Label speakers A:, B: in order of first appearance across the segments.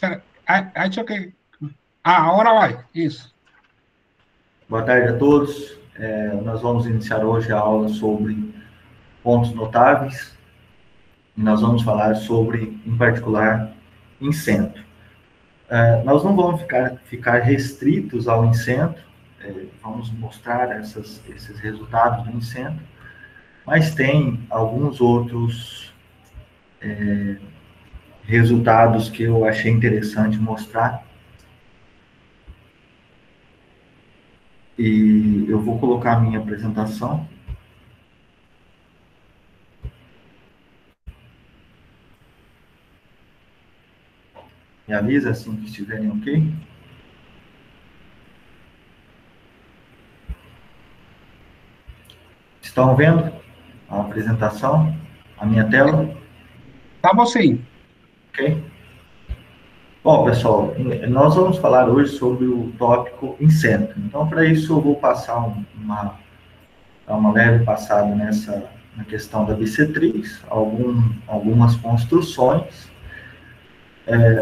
A: Espera, ha hecho que... Ah, ahora vai, isso.
B: Boa tarde a todos. Nós vamos iniciar hoje a aula sobre pontos notáveis e nós vamos falar sobre, em particular, incêndio. Nós não vamos ficar restritos ao incêndio, vamos mostrar esses resultados do incêndio, mas tem alguns outros resultados que eu achei interessante mostrar. E eu vou colocar a minha apresentação. Me avisa assim que estiverem ok. Estão vendo a apresentação, a minha tela?
A: Estamos sim.
B: Ok? Bom, pessoal, nós vamos falar hoje sobre o tópico incêndio. Então, para isso, eu vou passar uma leve passada na questão da bissetriz, algumas construções,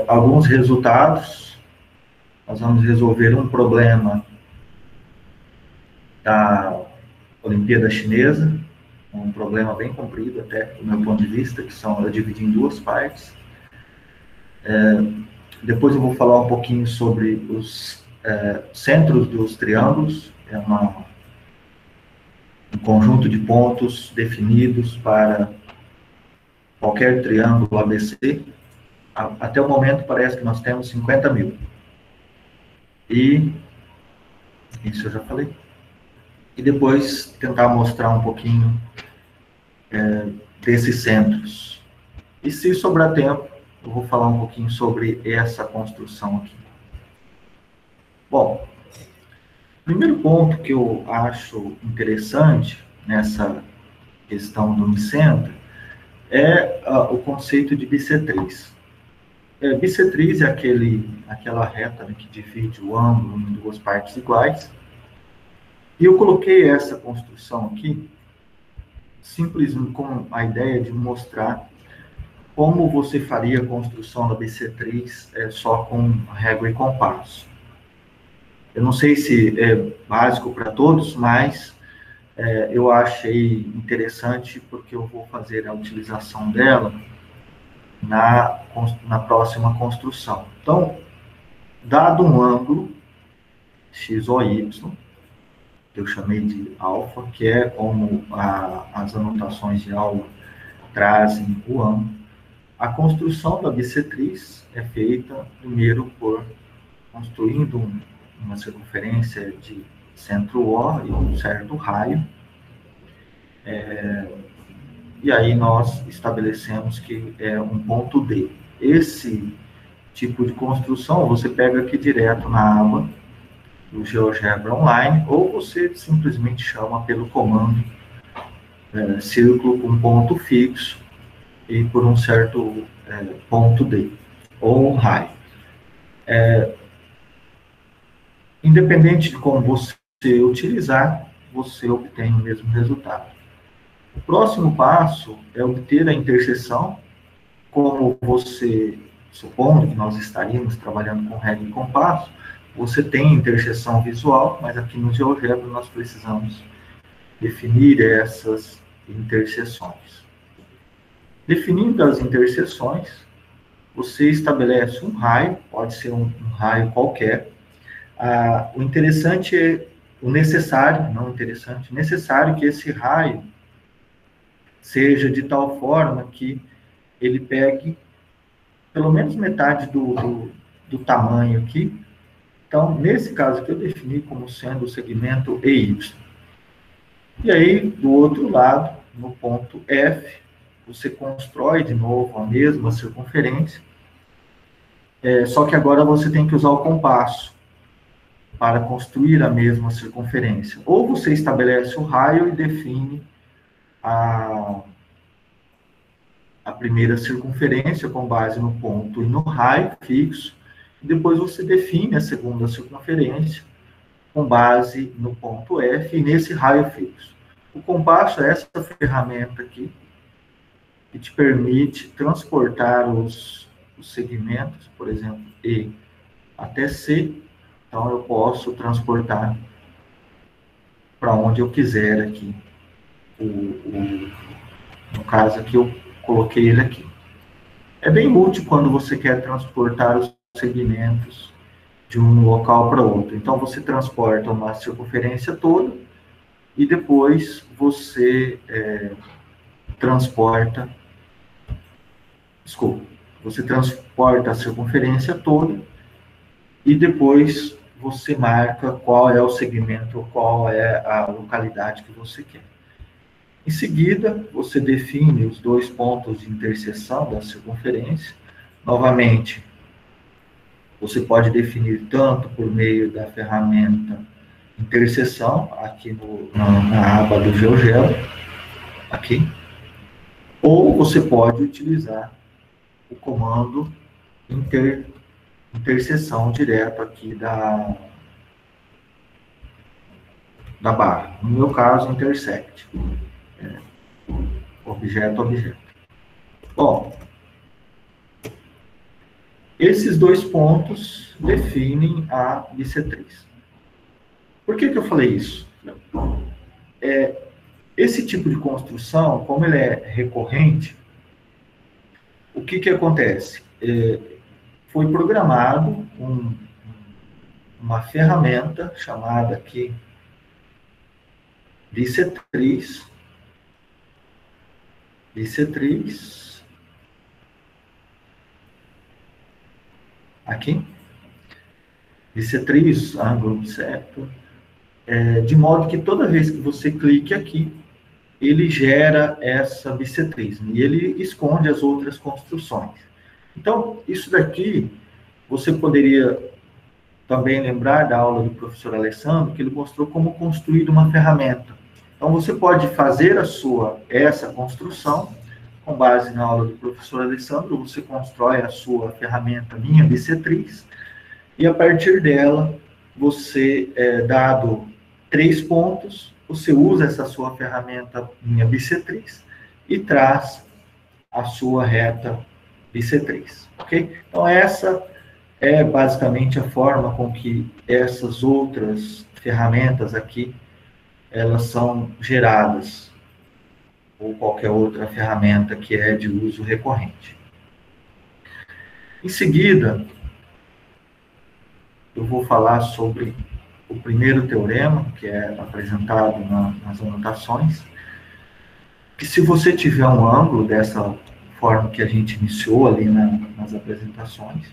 B: alguns resultados. Nós vamos resolver um problema da Olimpíada Chinesa, um problema bem comprido até do meu ponto de vista, que eu dividi em duas partes. Depois eu vou falar um pouquinho sobre os centros dos triângulos, um conjunto de pontos definidos para qualquer triângulo ABC. Até o momento parece que nós temos 50 mil. E isso eu já falei. E depois tentar mostrar um pouquinho desses centros. E se sobrar tempo, eu vou falar um pouquinho sobre essa construção aqui. Bom, o primeiro ponto que eu acho interessante nessa questão do incêndio é o conceito de bissetriz. Bissetriz é aquela reta, né, que divide o ângulo em duas partes iguais. E eu coloquei essa construção aqui simplesmente com a ideia de mostrar como você faria a construção da bissetriz só com régua e compasso. Eu não sei se é básico para todos, mas eu achei interessante porque eu vou fazer a utilização dela na próxima construção. Então, dado um ângulo x ou y, que eu chamei de alfa, que é como as anotações de aula trazem o ângulo, a construção da bissetriz é feita primeiro por construindo uma circunferência de centro O e um certo raio, e aí nós estabelecemos que é um ponto D. Esse tipo de construção você pega aqui direto na aba do GeoGebra Online, ou você simplesmente chama pelo comando círculo com ponto fixo e por um certo ponto D, ou um raio. Independente de como você utilizar, você obtém o mesmo resultado. O próximo passo é obter a interseção, como você, supondo que nós estaríamos trabalhando com régua e compasso, você tem interseção visual, mas aqui no GeoGebra nós precisamos definir essas interseções. Definindo as interseções, você estabelece um raio, pode ser um raio qualquer. O interessante é o necessário, não interessante, necessário que esse raio seja de tal forma que ele pegue pelo menos metade do tamanho aqui. Então, nesse caso aqui, eu defini como sendo o segmento EY. E aí, do outro lado, no ponto F, você constrói de novo a mesma circunferência, só que agora você tem que usar o compasso para construir a mesma circunferência. Ou você estabelece o raio e define a primeira circunferência com base no ponto e no raio fixo, e depois você define a segunda circunferência com base no ponto F e nesse raio fixo. O compasso é essa ferramenta aqui que te permite transportar os os segmentos, por exemplo, E até C, então eu posso transportar para onde eu quiser aqui. No caso aqui, eu coloquei ele aqui. É bem útil quando você quer transportar os segmentos de um local para outro. Então, você transporta uma circunferência toda e depois você você transporta a circunferência toda e depois você marca qual é o segmento, qual é a localidade que você quer. Em seguida, você define os dois pontos de interseção da circunferência. Novamente, você pode definir tanto por meio da ferramenta interseção, aqui na aba do GeoGebra, aqui, ou você pode utilizar o comando interseção direto aqui da barra. No meu caso, intersect. Objeto, objeto. Bom, esses dois pontos definem a bissetriz. Por que eu falei isso? Esse tipo de construção, como ele é recorrente, o que acontece? Foi programado uma ferramenta chamada aqui bissetriz, aqui, bissetriz, ângulo certo, de modo que toda vez que você clique aqui, ele gera essa bissetriz, e ele esconde as outras construções. Então, isso daqui, você poderia também lembrar da aula do professor Alessandro, que ele mostrou como construir uma ferramenta. Então, você pode fazer essa construção, com base na aula do professor Alessandro, você constrói a sua ferramenta Minha Bissetriz, e a partir dela, você, dado 3 pontos, você usa essa sua ferramenta Minha Bissetriz e traz a sua reta bissetriz, ok? Então, essa é basicamente a forma com que essas outras ferramentas aqui, elas são geradas, ou qualquer outra ferramenta que é de uso recorrente. Em seguida, eu vou falar sobre o primeiro teorema, que é apresentado nas anotações, que se você tiver um ângulo dessa forma que a gente iniciou ali nas apresentações,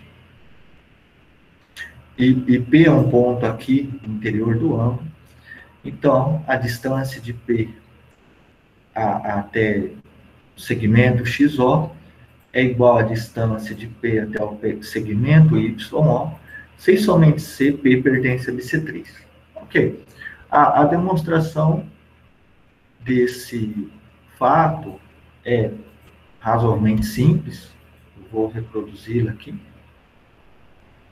B: e P é um ponto aqui no interior do ângulo, então a distância de P até o segmento XO é igual à distância de P até o segmento YO, sem somente C, P pertence à bissetriz. Ok. A demonstração desse fato é razoavelmente simples. Eu vou reproduzi-la aqui.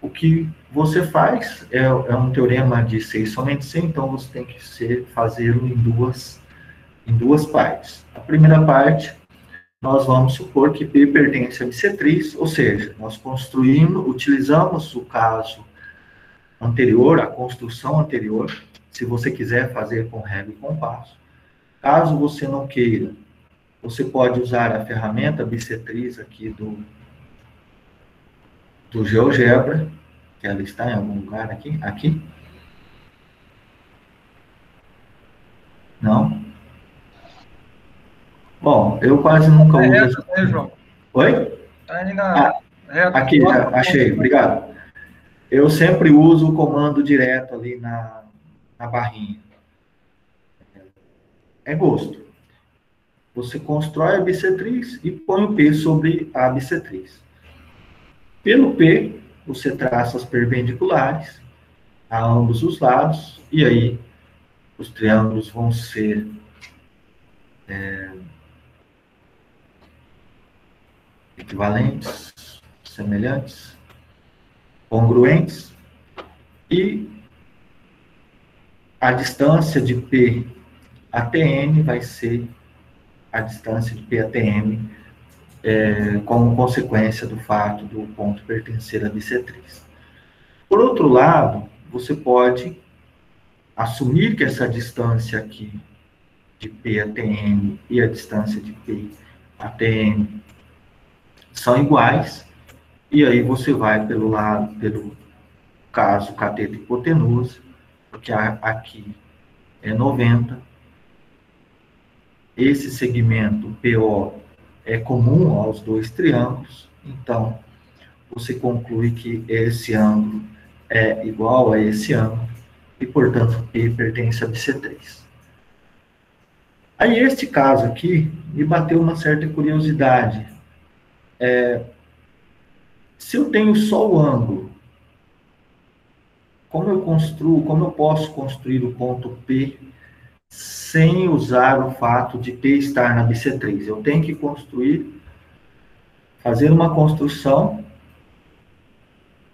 B: O que você faz é um teorema de C e somente C, então você tem que fazê-lo em duas partes. A primeira parte, nós vamos supor que P pertence à bissetriz, ou seja, nós utilizamos o caso anterior, a construção anterior, se você quiser fazer com régua e compasso. Caso você não queira, você pode usar a ferramenta bissetriz aqui do GeoGebra, que ela está em algum lugar aqui. Não? Bom, eu quase nunca uso...
A: João.
B: Oi?
A: Aí na reta.
B: Aqui, já achei, obrigado. Eu sempre uso o comando direto ali na barrinha. É gosto. Você constrói a bissetriz e põe o P sobre a bissetriz. Pelo P, você traça as perpendiculares a ambos os lados, e aí os triângulos vão ser equivalentes, semelhantes, congruentes, e a distância de P até N vai ser a distância de P até M como consequência do fato do ponto pertencer à bissetriz. Por outro lado, você pode assumir que essa distância aqui de P até N e a distância de P até N são iguais, e aí você vai pelo caso cateto hipotenusa, porque aqui é 90, esse segmento PO é comum aos dois triângulos, então você conclui que esse ângulo é igual a esse ângulo, e portanto P pertence a bissetriz. Aí este caso aqui me bateu uma certa curiosidade. Se eu tenho só o ângulo, como eu posso construir o ponto P sem usar o fato de P estar na bissetriz? Eu tenho que fazer uma construção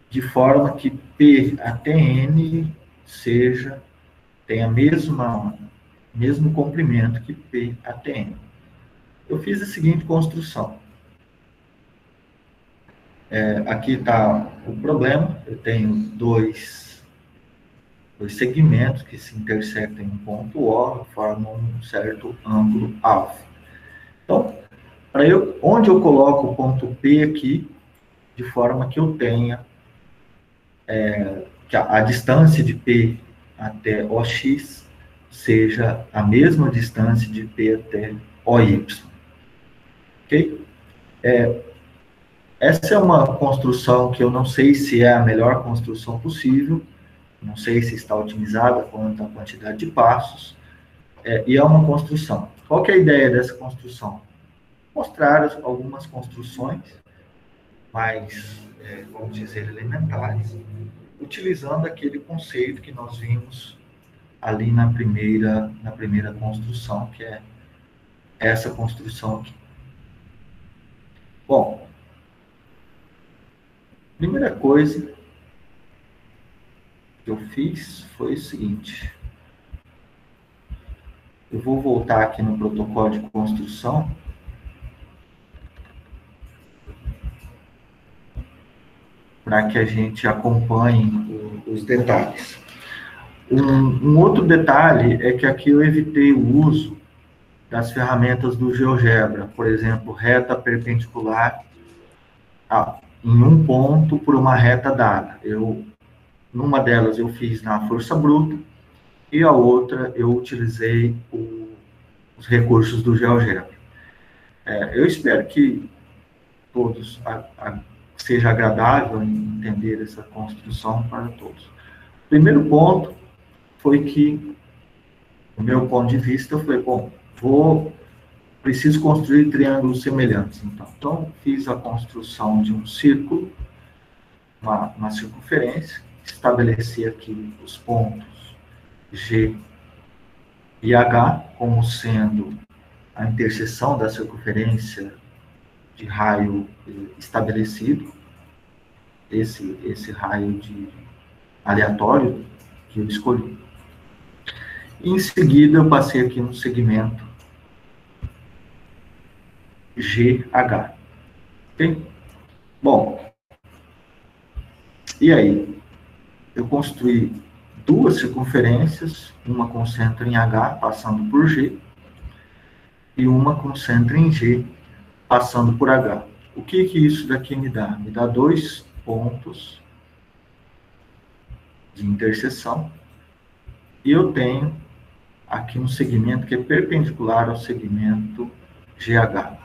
B: de forma que P até N tenha mesmo comprimento que P até N. Eu fiz a seguinte construção. Aqui está o problema. Eu tenho dois segmentos que se intersectam em um ponto O, formam um certo ângulo alfa. Então, onde eu coloco o ponto P aqui, de forma que eu tenha que a distância de P até OX seja a mesma distância de P até OY. Ok? Essa é uma construção que eu não sei se é a melhor construção possível, não sei se está otimizada quanto à quantidade de passos, e é uma construção. Qual que é a ideia dessa construção? Mostrar algumas construções mais, vamos dizer, elementares, utilizando aquele conceito que nós vimos ali na primeira construção, que é essa construção aqui. Bom, primeira coisa que eu fiz foi o seguinte. Eu vou voltar aqui no protocolo de construção. Para que a gente acompanhe os detalhes. Um outro detalhe é que aqui eu evitei o uso das ferramentas do GeoGebra, por exemplo, reta perpendicular em um ponto por uma reta dada. Numa delas eu fiz na força bruta, e a outra eu utilizei os recursos do GeoGebra. Eu espero que todos seja agradável entender essa construção para todos. O primeiro ponto foi que, do meu ponto de vista, eu falei, bom, preciso construir triângulos semelhantes, então fiz a construção de um círculo, uma circunferência, estabeleci aqui os pontos G e H como sendo a interseção da circunferência de raio estabelecido, esse raio aleatório que eu escolhi. E em seguida eu passei aqui no segmento GH. Ok? Bom, e aí? Eu construí duas circunferências, uma concentra em H, passando por G, e uma concentra em G, passando por H. O que isso daqui me dá? Me dá dois pontos de interseção, e eu tenho aqui um segmento que é perpendicular ao segmento GH,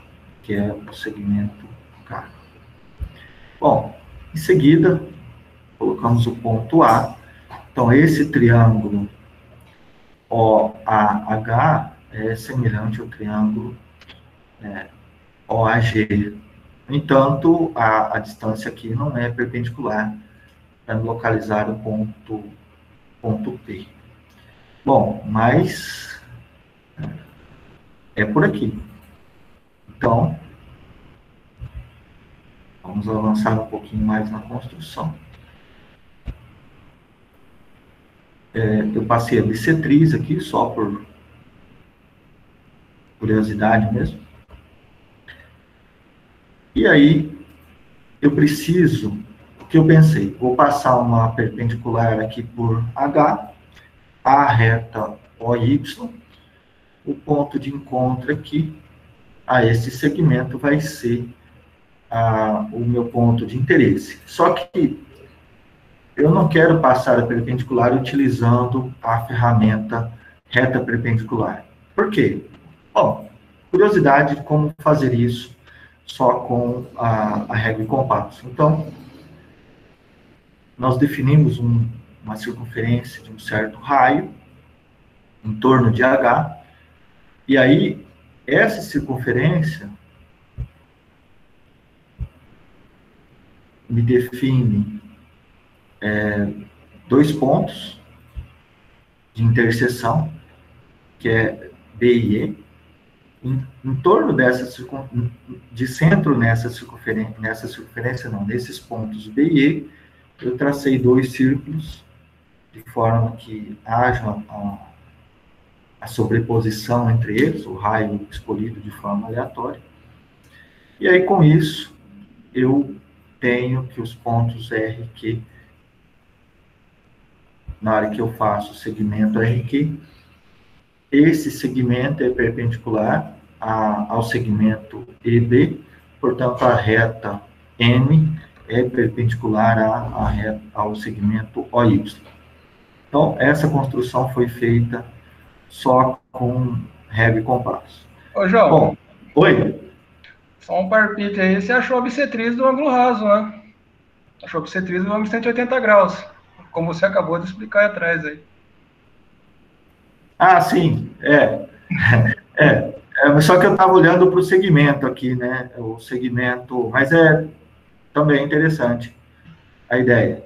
B: que é o segmento K. Bom, em seguida, colocamos o ponto A. Então, esse triângulo OAH é semelhante ao triângulo OAG. No entanto, a distância aqui não é perpendicular para localizar o ponto P. Bom, mas é por aqui. Então, vamos avançar um pouquinho mais na construção. Eu passei a bissetriz aqui, só por curiosidade mesmo. E aí, eu preciso, o que eu pensei? Vou passar uma perpendicular aqui por H, a reta OY, o ponto de encontro aqui a esse segmento vai ser o meu ponto de interesse. Só que eu não quero passar a perpendicular utilizando a ferramenta reta perpendicular. Por quê? Bom, curiosidade de como fazer isso só com a régua e compasso. Então, nós definimos uma circunferência de um certo raio em torno de H, e aí essa circunferência me define dois pontos de interseção, que é B e E. Em torno dessa de centro nessa circunferência não, nesses pontos B e E, eu tracei dois círculos de forma que haja a sobreposição entre eles, o raio escolhido de forma aleatória. E aí, com isso, eu tenho que os pontos RQ, na hora que eu faço o segmento RQ, esse segmento é perpendicular ao segmento EB, portanto, a reta N é perpendicular ao segmento OY. Então, essa construção foi feita só com régua e compasso.
C: Ô, João.
B: Bom, oi?
C: Só um palpite aí, você achou a bissetriz do ângulo raso, né? Achou a bissetriz do ângulo de 180 graus, como você acabou de explicar aí atrás aí.
B: Ah, sim, só que eu estava olhando para o segmento aqui, né? O segmento, mas também interessante a ideia.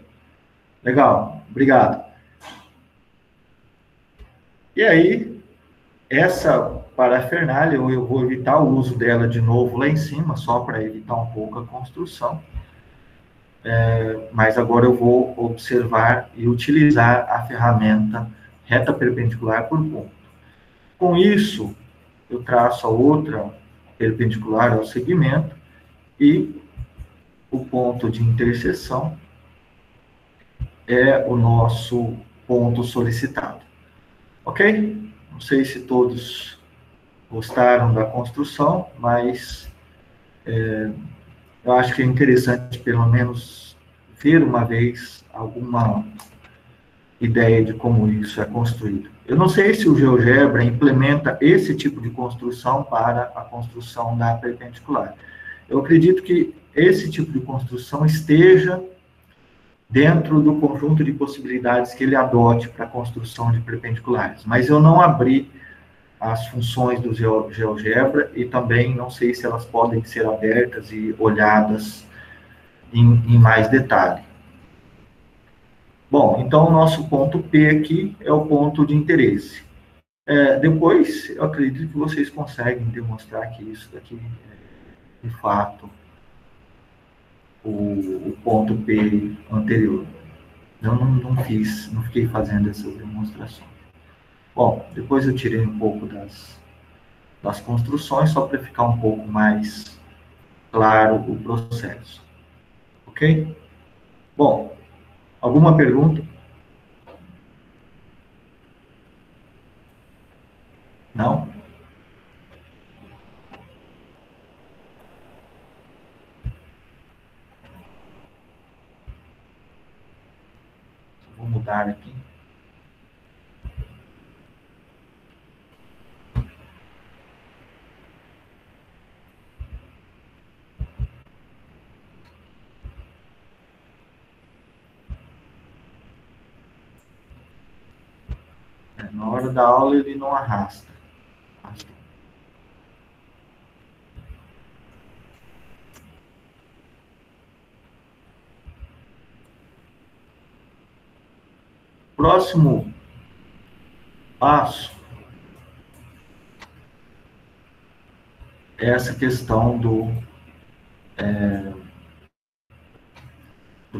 B: Legal, obrigado. E aí, essa parafernália, eu vou evitar o uso dela de novo lá em cima, só para evitar um pouco a construção. Mas agora eu vou observar e utilizar a ferramenta reta perpendicular por ponto. Com isso, eu traço a outra perpendicular ao segmento e o ponto de interseção é o nosso ponto solicitado. Ok? Não sei se todos gostaram da construção, mas eu acho que é interessante, pelo menos, ver uma vez alguma ideia de como isso é construído. Eu não sei se o GeoGebra implementa esse tipo de construção para a construção da perpendicular. Eu acredito que esse tipo de construção esteja dentro do conjunto de possibilidades que ele adote para a construção de perpendiculares, mas eu não abri as funções do GeoGebra e também não sei se elas podem ser abertas e olhadas em mais detalhe. Bom, então o nosso ponto P aqui é o ponto de interesse. Depois, eu acredito que vocês conseguem demonstrar que isso daqui é, de fato, o ponto P anterior. Eu não fiquei fazendo essas demonstrações. Bom, depois eu tirei um pouco das construções, só para ficar um pouco mais claro o processo. Ok? Bom, alguma pergunta? Não? Vou mudar aqui. Na hora da aula ele não arrasta. Próximo passo é essa questão do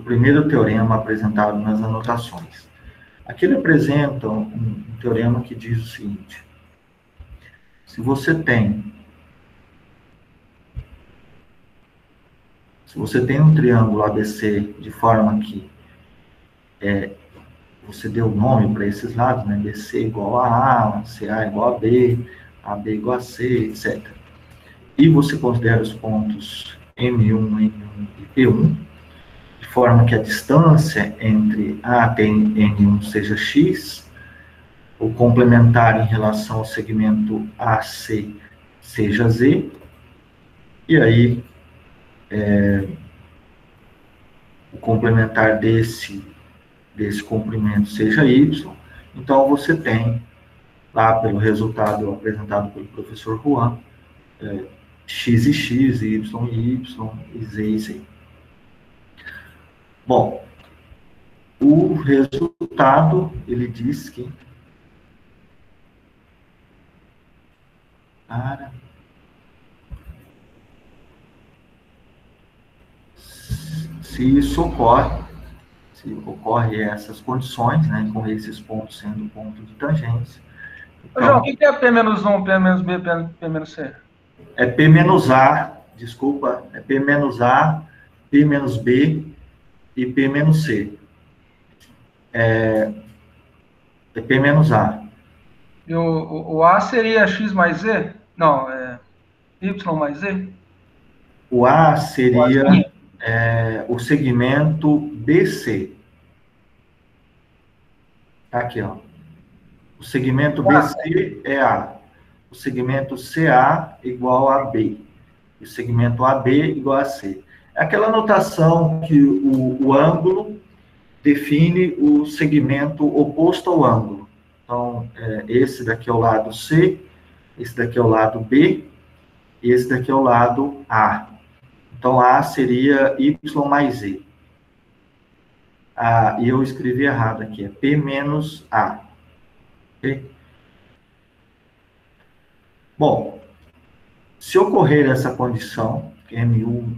B: primeiro teorema apresentado nas anotações. Aqui ele apresenta um teorema que diz o seguinte: se você tem Se você tem um triângulo ABC de forma que você deu o nome para esses lados, né? BC igual a A, CA igual a B, AB igual a C, etc. E você considera os pontos M1, N1 e P1, de forma que a distância entre A e N1 seja X, o complementar em relação ao segmento AC seja Z, e aí o complementar desse comprimento seja Y, então você tem, lá pelo resultado apresentado pelo professor Juan, X e X, Y e Y, e Z e Z. Bom, o resultado, ele diz que se isso ocorre, se ocorre essas condições, né, com esses pontos sendo pontos de tangência.
C: Então, João, o que é P menos 1, P menos B, P menos C?
B: É P menos A, desculpa, é P menos A, P menos B e P menos C. É P menos A.
C: E o A seria X mais Z? Não, é Y mais Z?
B: O A seria o segmento BC. Tá aqui, ó. O segmento BC é A. O segmento CA igual a B. E o segmento AB igual a C. É aquela notação que o ângulo define o segmento oposto ao ângulo. Então, esse daqui é o lado C, esse daqui é o lado B, e esse daqui é o lado A. Então, A seria Y mais Z. E eu escrevi errado aqui, é P menos A. Okay? Bom, se ocorrer essa condição, que M1,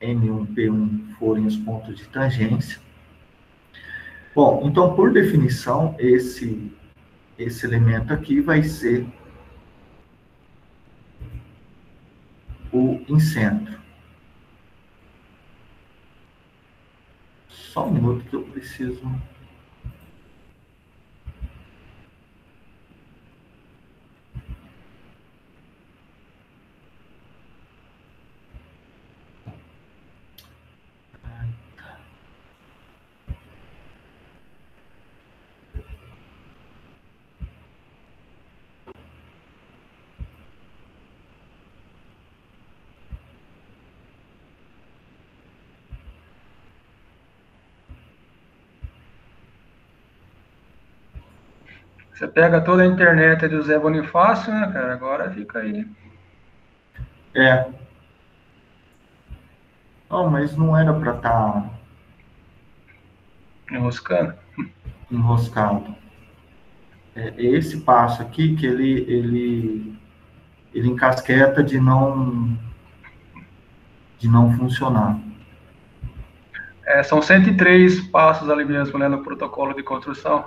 B: N1, P1 forem os pontos de tangência, bom, então, por definição, esse elemento aqui vai ser o incentro. Só um minuto que eu preciso...
C: Você pega toda a internet do Zé Bonifácio, né, cara? Agora fica aí.
B: Não, mas não era para estar...
C: Enroscando?
B: Enroscado. É esse passo aqui que ele encasqueta de não funcionar.
C: São 103 passos ali mesmo, né, no protocolo de construção.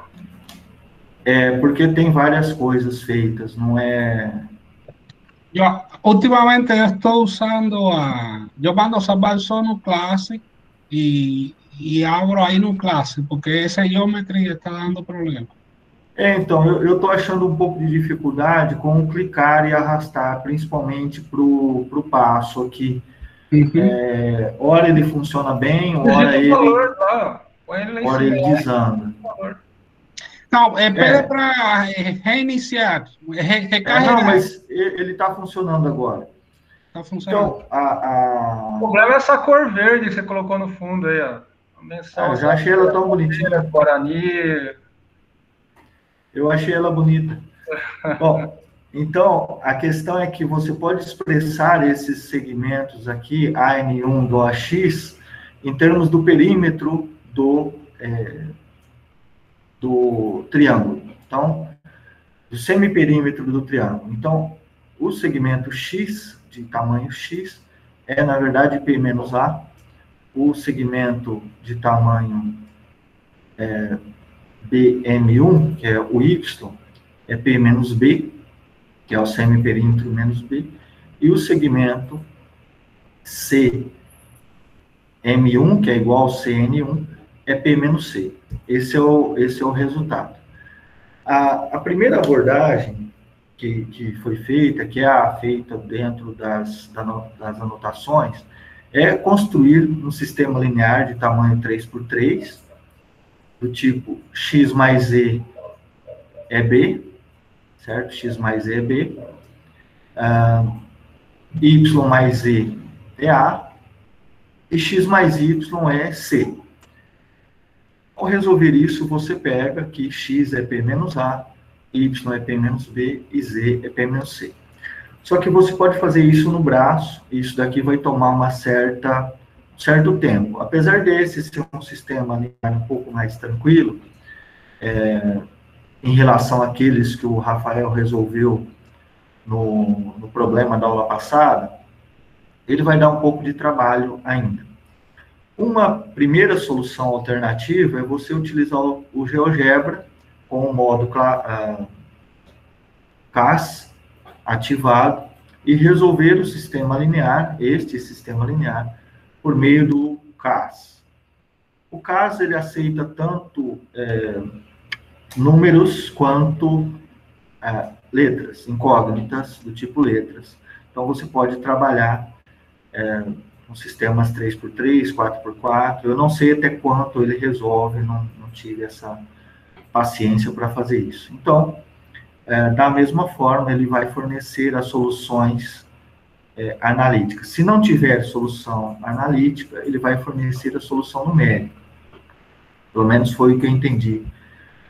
B: Porque tem várias coisas feitas, não é...
A: Últimamente eu estou usando eu mando salvar só no Classic e abro aí no Classic, porque essa geometria está dando problema.
B: Então, eu estou achando um pouco de dificuldade com clicar e arrastar, principalmente para o passo aqui.
A: Uhum.
B: Ora ele funciona bem, ora ele desanda.
A: Não, pede para reiniciar, recarregar.
B: Não, mas ele está funcionando agora.
A: Está funcionando.
B: Então,
C: O problema é essa cor verde que você colocou no fundo aí, ó.
B: Eu já achei ela tão bonitinha.
C: Guarani.
B: Eu achei ela bonita. Bom, então, a questão é que você pode expressar esses segmentos aqui, AN1 do AX, em termos do perímetro do triângulo. Então, do semiperímetro do triângulo. Então, o segmento X, de tamanho X, é, na verdade, P menos A. O segmento de tamanho BM1, que é o Y, é P menos B, que é o semiperímetro menos B. E o segmento C, M1, que é igual ao CN1, é P menos C. Esse é o resultado. A primeira abordagem que foi feita, que é a feita dentro das anotações, é construir um sistema linear de tamanho 3x3, do tipo x mais e é b, certo? X mais e é b, y mais e é a, e x mais y é c. Ao resolver isso, você pega que x é p menos a, y é p menos b e z é p menos c. Só que você pode fazer isso no braço, e isso daqui vai tomar um certo tempo. Apesar desse ser um sistema linear um pouco mais tranquilo, em relação àqueles que o Rafael resolveu no problema da aula passada, ele vai dar um pouco de trabalho ainda. Uma primeira solução alternativa é você utilizar o GeoGebra com o modo CAS ativado e resolver o sistema linear, este sistema linear, por meio do CAS. O CAS, ele aceita tanto números quanto letras, incógnitas, do tipo letras. Então, você pode trabalhar com sistemas 3x3, 4x4. Eu não sei até quanto ele resolve, não tive essa paciência para fazer isso. Então, da mesma forma, ele vai fornecer as soluções analíticas. Se não tiver solução analítica, ele vai fornecer a solução numérica. Pelo menos foi o que eu entendi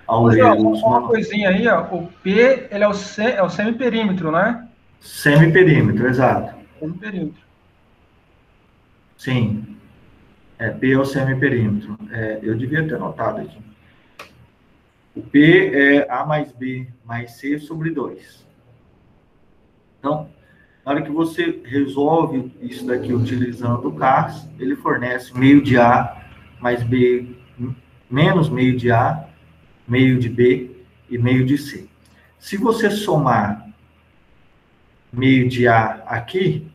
B: ao ler os
C: uma coisinha aí, ó, o P, ele é o semiperímetro, né?
B: Semiperímetro, exato.
C: Semiperímetro.
B: Sim. P é o semiperímetro. Eu devia ter anotado aqui. O P é A mais B mais C sobre 2. Então, na hora que você resolve isso daqui utilizando o CAS, ele fornece meio de A mais B menos meio de A, meio de B e meio de C. Se você somar meio de A aqui,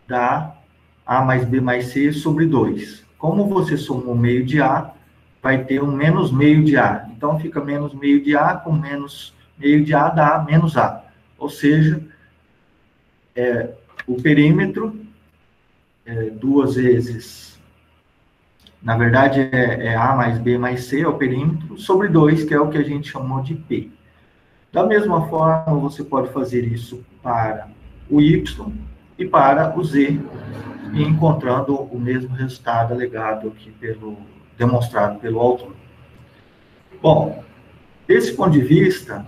B: dá A mais B mais C sobre 2. Como você somou meio de A, vai ter um menos meio de A. Então, fica menos meio de A com menos meio de A dá menos A. Ou seja, o perímetro, duas vezes, na verdade, A mais B mais C, é o perímetro, sobre 2, que é o que a gente chamou de P. Da mesma forma, você pode fazer isso para o Y e para o Z, e encontrando o mesmo resultado alegado aqui demonstrado pelo autor. Bom, desse ponto de vista,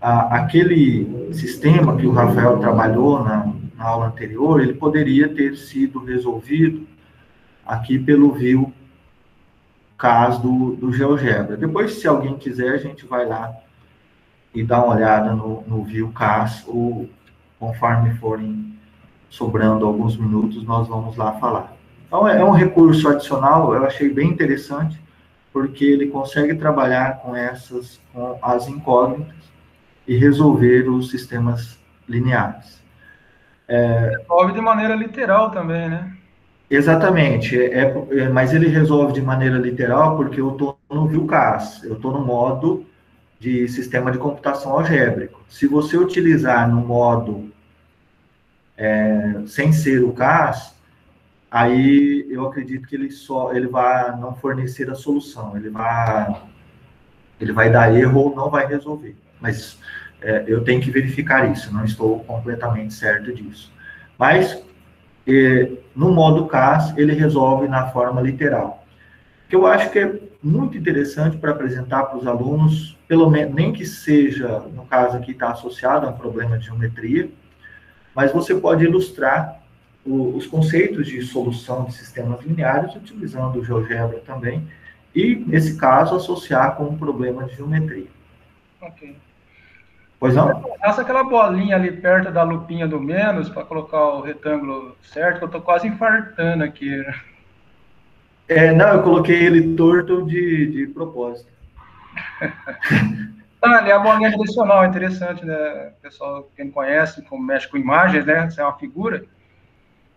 B: aquele sistema que o Rafael trabalhou na aula anterior, ele poderia ter sido resolvido aqui pelo view CAS do GeoGebra. Depois, se alguém quiser, a gente vai lá e dá uma olhada no view CAS, ou conforme forem sobrando alguns minutos, nós vamos lá falar. Então, é um recurso adicional, eu achei bem interessante, porque ele consegue trabalhar com as incógnitas e resolver os sistemas lineares.
C: Resolve de maneira literal também, né?
B: Exatamente, mas ele resolve de maneira literal porque eu estou no ViewCAS, eu estou no modo de sistema de computação algébrico. Se você utilizar no modo sem ser o CAS, aí eu acredito que ele vai não fornecer a solução, ele vai dar erro ou não vai resolver. Mas eu tenho que verificar isso, não estou completamente certo disso. Mas no modo CAS, ele resolve na forma literal. Que eu acho que é muito interessante para apresentar para os alunos, pelo menos, nem que seja, no caso aqui está associado a um problema de geometria, mas você pode ilustrar os conceitos de solução de sistemas lineares utilizando o GeoGebra também, e, nesse caso, associar com um problema de geometria.
C: Ok.
B: Pois não?
C: Passa aquela bolinha ali perto da lupinha do menos para colocar o retângulo certo, que eu estou quase infartando aqui.
B: Não, eu coloquei ele torto de propósito.
C: Ali a bolinha direcional é interessante, né? Pessoal, quem conhece, como mexe com imagens, né? Isso é uma figura.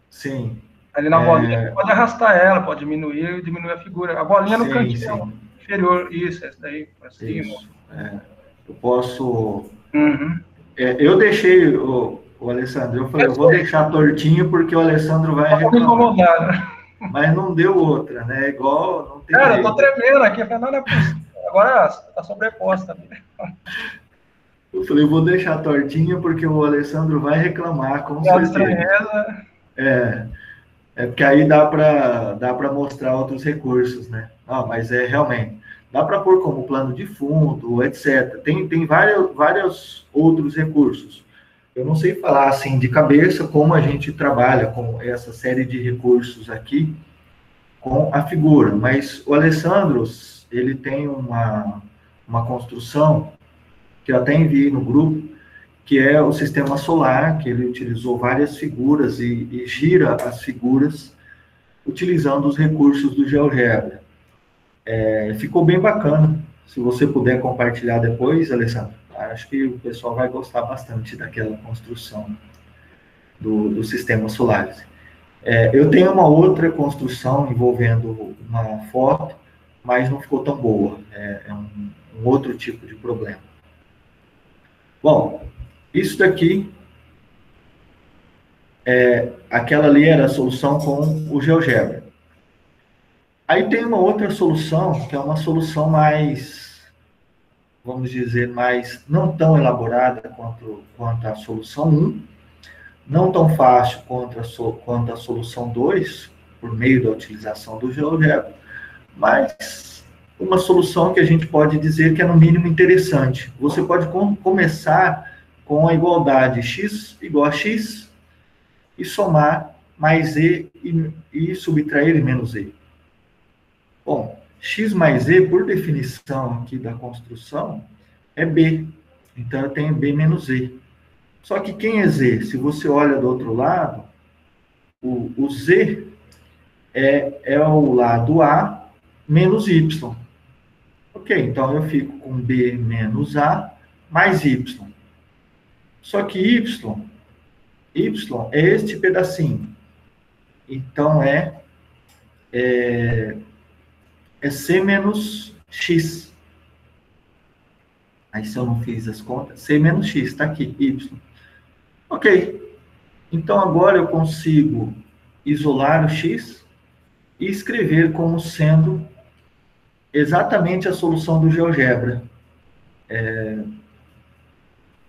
B: Sim.
C: Ali na bolinha, pode arrastar ela, pode diminuir a figura. A bolinha no cantinho inferior, isso, essa daí, para cima.
B: Eu posso... eu deixei, o Alessandro, eu falei, eu vou deixar tortinho porque o Alessandro vai reclamar. Mas não deu outra, né? Igual, não tem
C: Cara,
B: jeito.
C: eu tô tremendo aqui, falei, não é possível. Agora tá sobreposta.
B: Eu falei, vou deixar tortinho porque o Alessandro vai reclamar, com certeza. É porque aí dá para mostrar outros recursos, né? Não, mas realmente, dá para pôr como plano de fundo, etc. Tem vários outros recursos. Eu não sei falar assim de cabeça como a gente trabalha com essa série de recursos aqui com a figura, mas o Alessandro, ele tem uma construção que eu até enviei no grupo, que é o sistema solar, que ele utilizou várias figuras e gira as figuras utilizando os recursos do GeoGebra. Ficou bem bacana. Se você puder compartilhar depois, Alessandro, acho que o pessoal vai gostar bastante daquela construção do sistema solar. Eu tenho uma outra construção envolvendo uma foto, mas não ficou tão boa. É um outro tipo de problema. Bom, isso daqui, aquela ali era a solução com o GeoGebra. Aí tem uma outra solução, que é uma solução mais, vamos dizer, mais não tão elaborada quanto a solução 1, não tão fácil quanto a solução 2, por meio da utilização do GeoGebra, mas uma solução que a gente pode dizer que é no mínimo interessante. Você pode começar com a igualdade x igual a x e somar mais e subtrair menos e. Bom, x mais e, por definição aqui da construção, é b. Então, eu tenho b menos e. Só que quem é z? Se você olha do outro lado, o z é o lado a menos y. Ok, então eu fico com b menos a mais y. Só que y é este pedacinho. Então, é c menos x. Aí, se eu não fiz as contas, c menos x, está aqui, y. Ok. Então, agora eu consigo isolar o x e escrever como sendo exatamente a solução do GeoGebra.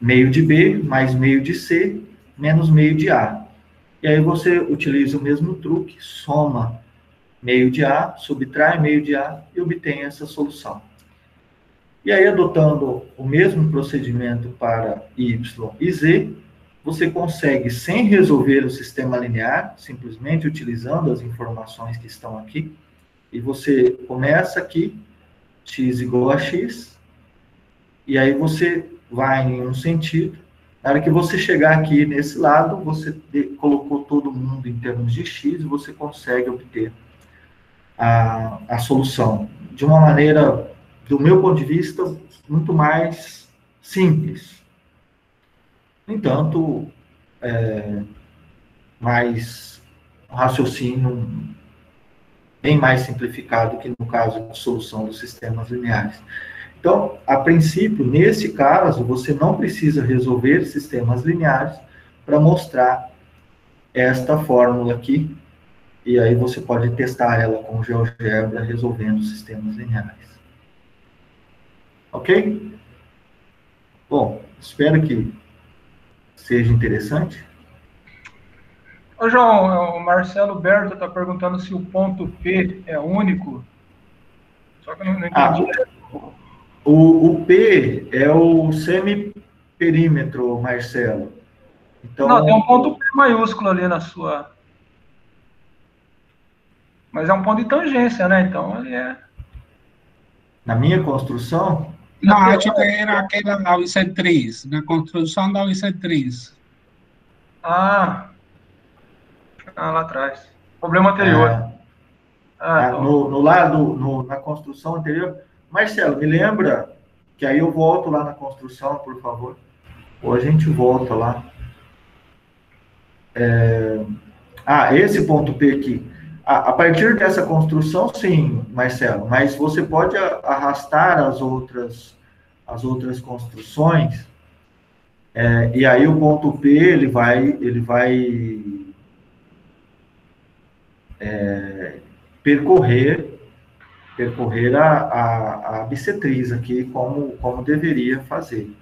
B: Meio de b mais meio de c menos meio de a. E aí você utiliza o mesmo truque, soma meio de a, subtrai meio de a e obtém essa solução. E aí, adotando o mesmo procedimento para y e z, você consegue, sem resolver o sistema linear, simplesmente utilizando as informações que estão aqui, e você começa aqui, x igual a x, e aí você vai em um sentido. Na hora que você chegar aqui nesse lado, você colocou todo mundo em termos de x, e você consegue obter a solução de uma maneira, do meu ponto de vista, muito mais simples. No entanto, mais um raciocínio bem mais simplificado que no caso de solução dos sistemas lineares. Então, a princípio, nesse caso, você não precisa resolver sistemas lineares para mostrar esta fórmula aqui, e aí você pode testar ela com o GeoGebra resolvendo sistemas lineares. Ok? Bom, espero que seja interessante.
C: Ô, João, o Marcelo Berto está perguntando se o ponto P é único. Só que eu não entendi.
B: O P é o semiperímetro, Marcelo. Então,
C: não, tem um ponto P maiúsculo ali na sua... Mas é um ponto de tangência, né? Então, ele é...
B: Na minha construção?
A: Não, acho que era aquela da bissetriz, na construção da bissetriz.
C: Lá atrás. Problema anterior.
B: Na construção anterior. Marcelo, me lembra que aí eu volto lá na construção, por favor. Ou a gente volta lá. Ah, esse ponto P aqui. A partir dessa construção, sim, Marcelo, mas você pode arrastar as outras construções, e aí o ponto P, ele vai percorrer a bissetriz aqui, como deveria fazer.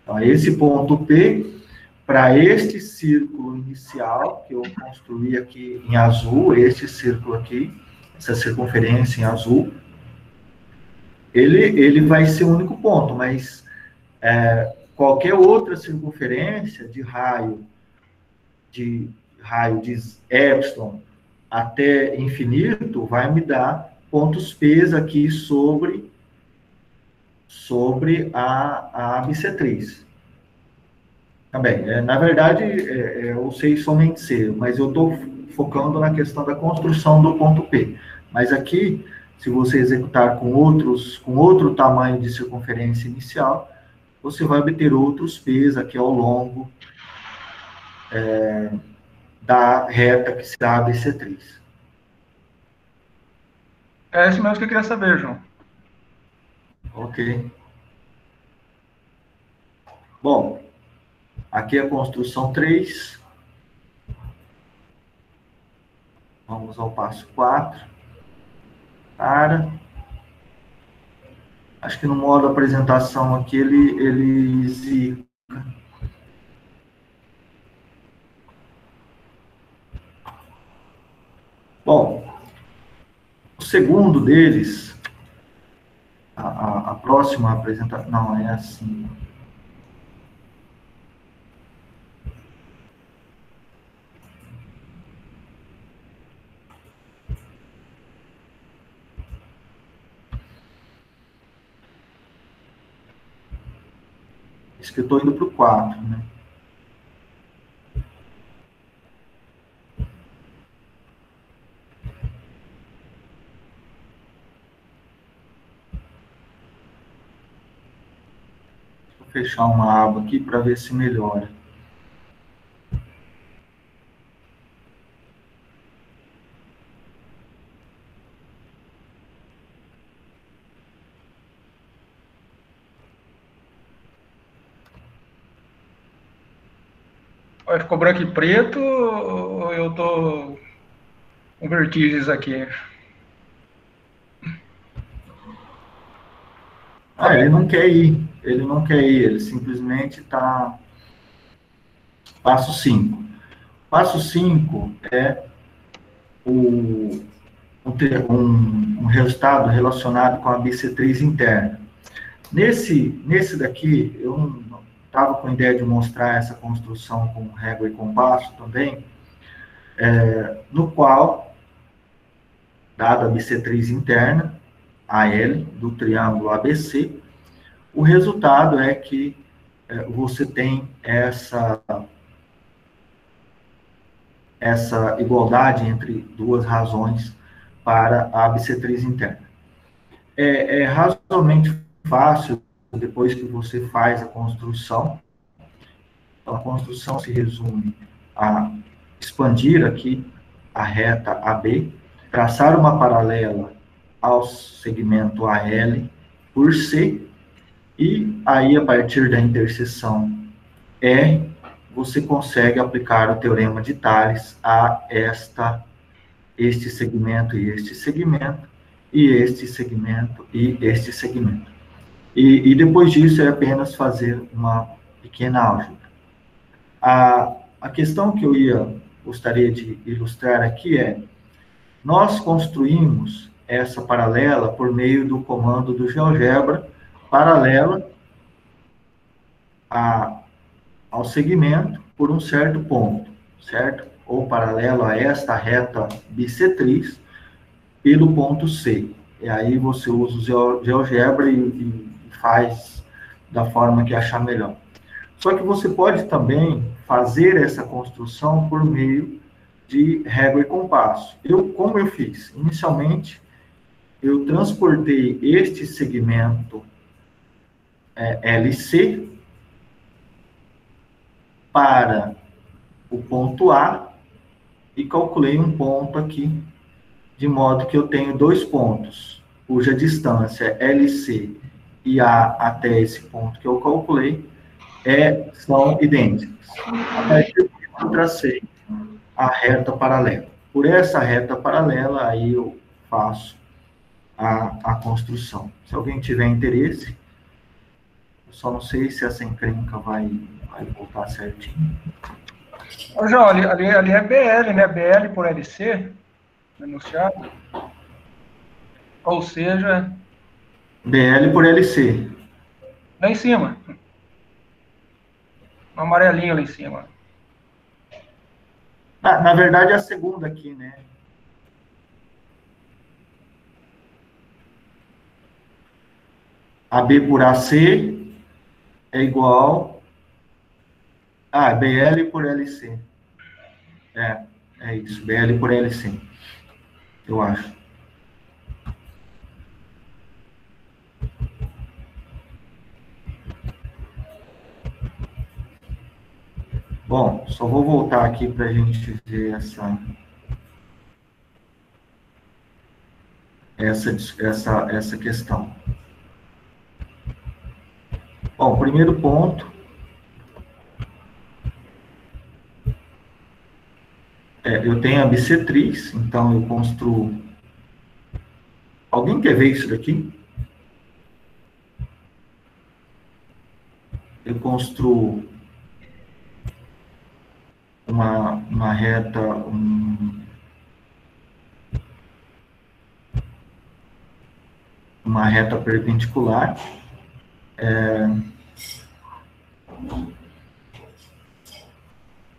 B: Então, esse ponto P, para este círculo inicial, que eu construí aqui em azul, este círculo aqui, essa circunferência em azul, ele vai ser o único ponto, mas qualquer outra circunferência de raio de epsilon até infinito vai me dar pontos P aqui sobre a bissetriz. Também, na verdade, eu sei somente C, mas eu estou focando na questão da construção do ponto P. Mas aqui, se você executar com outro tamanho de circunferência inicial, você vai obter outros P's aqui ao longo da reta que será a bissetriz.
C: É isso mesmo que eu queria saber, João.
B: Ok. Bom, aqui é a construção 3. Vamos ao passo 4. Acho que no modo apresentação aqui ele zica. Bom, o segundo deles, a próxima apresentação, não, é assim. Isso que eu estou indo para o 4, né? Vou fechar uma aba aqui para ver se melhora.
C: Ficou branco e preto ou eu tô com vertigens aqui?
B: Ele não quer ir, ele simplesmente está... Passo 5. Passo 5 é um resultado relacionado com a bissetriz interna. Nesse daqui, eu não estava com a ideia de mostrar essa construção com régua e compasso também, no qual, dada a bissetriz interna, AL, do triângulo ABC, o resultado é que você tem essa igualdade entre duas razões para a bissetriz interna. É razoavelmente fácil, depois que você faz a construção. A construção se resume a expandir aqui a reta AB, traçar uma paralela ao segmento AL por C, e aí, a partir da interseção R, você consegue aplicar o teorema de Tales a este segmento e este segmento, e este segmento e este segmento. E depois disso é apenas fazer uma pequena álgebra. A questão que eu gostaria de ilustrar aqui é, nós construímos essa paralela por meio do comando do GeoGebra, paralela ao segmento por um certo ponto, certo? Ou paralelo a esta reta bissetriz pelo ponto C. E aí você usa o GeoGebra e faz da forma que achar melhor. Só que você pode também fazer essa construção por meio de régua e compasso. Como eu fiz? Inicialmente, eu transportei este segmento LC para o ponto A, e calculei um ponto aqui, de modo que eu tenho 2 pontos, cuja distância LC e A até esse ponto que eu calculei são idênticas. A partir disso, eu tracei a reta paralela. Por essa reta paralela, aí eu faço a construção. Se alguém tiver interesse, eu só não sei se essa encrenca vai voltar certinho.
C: Ô, João, ali é BL, né? BL por LC, enunciado. Ou seja...
B: BL por LC.
C: Lá em cima. Um amarelinho lá em cima.
B: Na verdade, é a segunda aqui, né? AB por AC é igual a BL por LC. É isso, BL por LC, eu acho. Bom, só vou voltar aqui para a gente ver essa questão. Bom, primeiro ponto eu tenho a bissetriz, então eu construo... Alguém quer ver isso daqui? Eu construo uma reta, uma reta perpendicular. Eu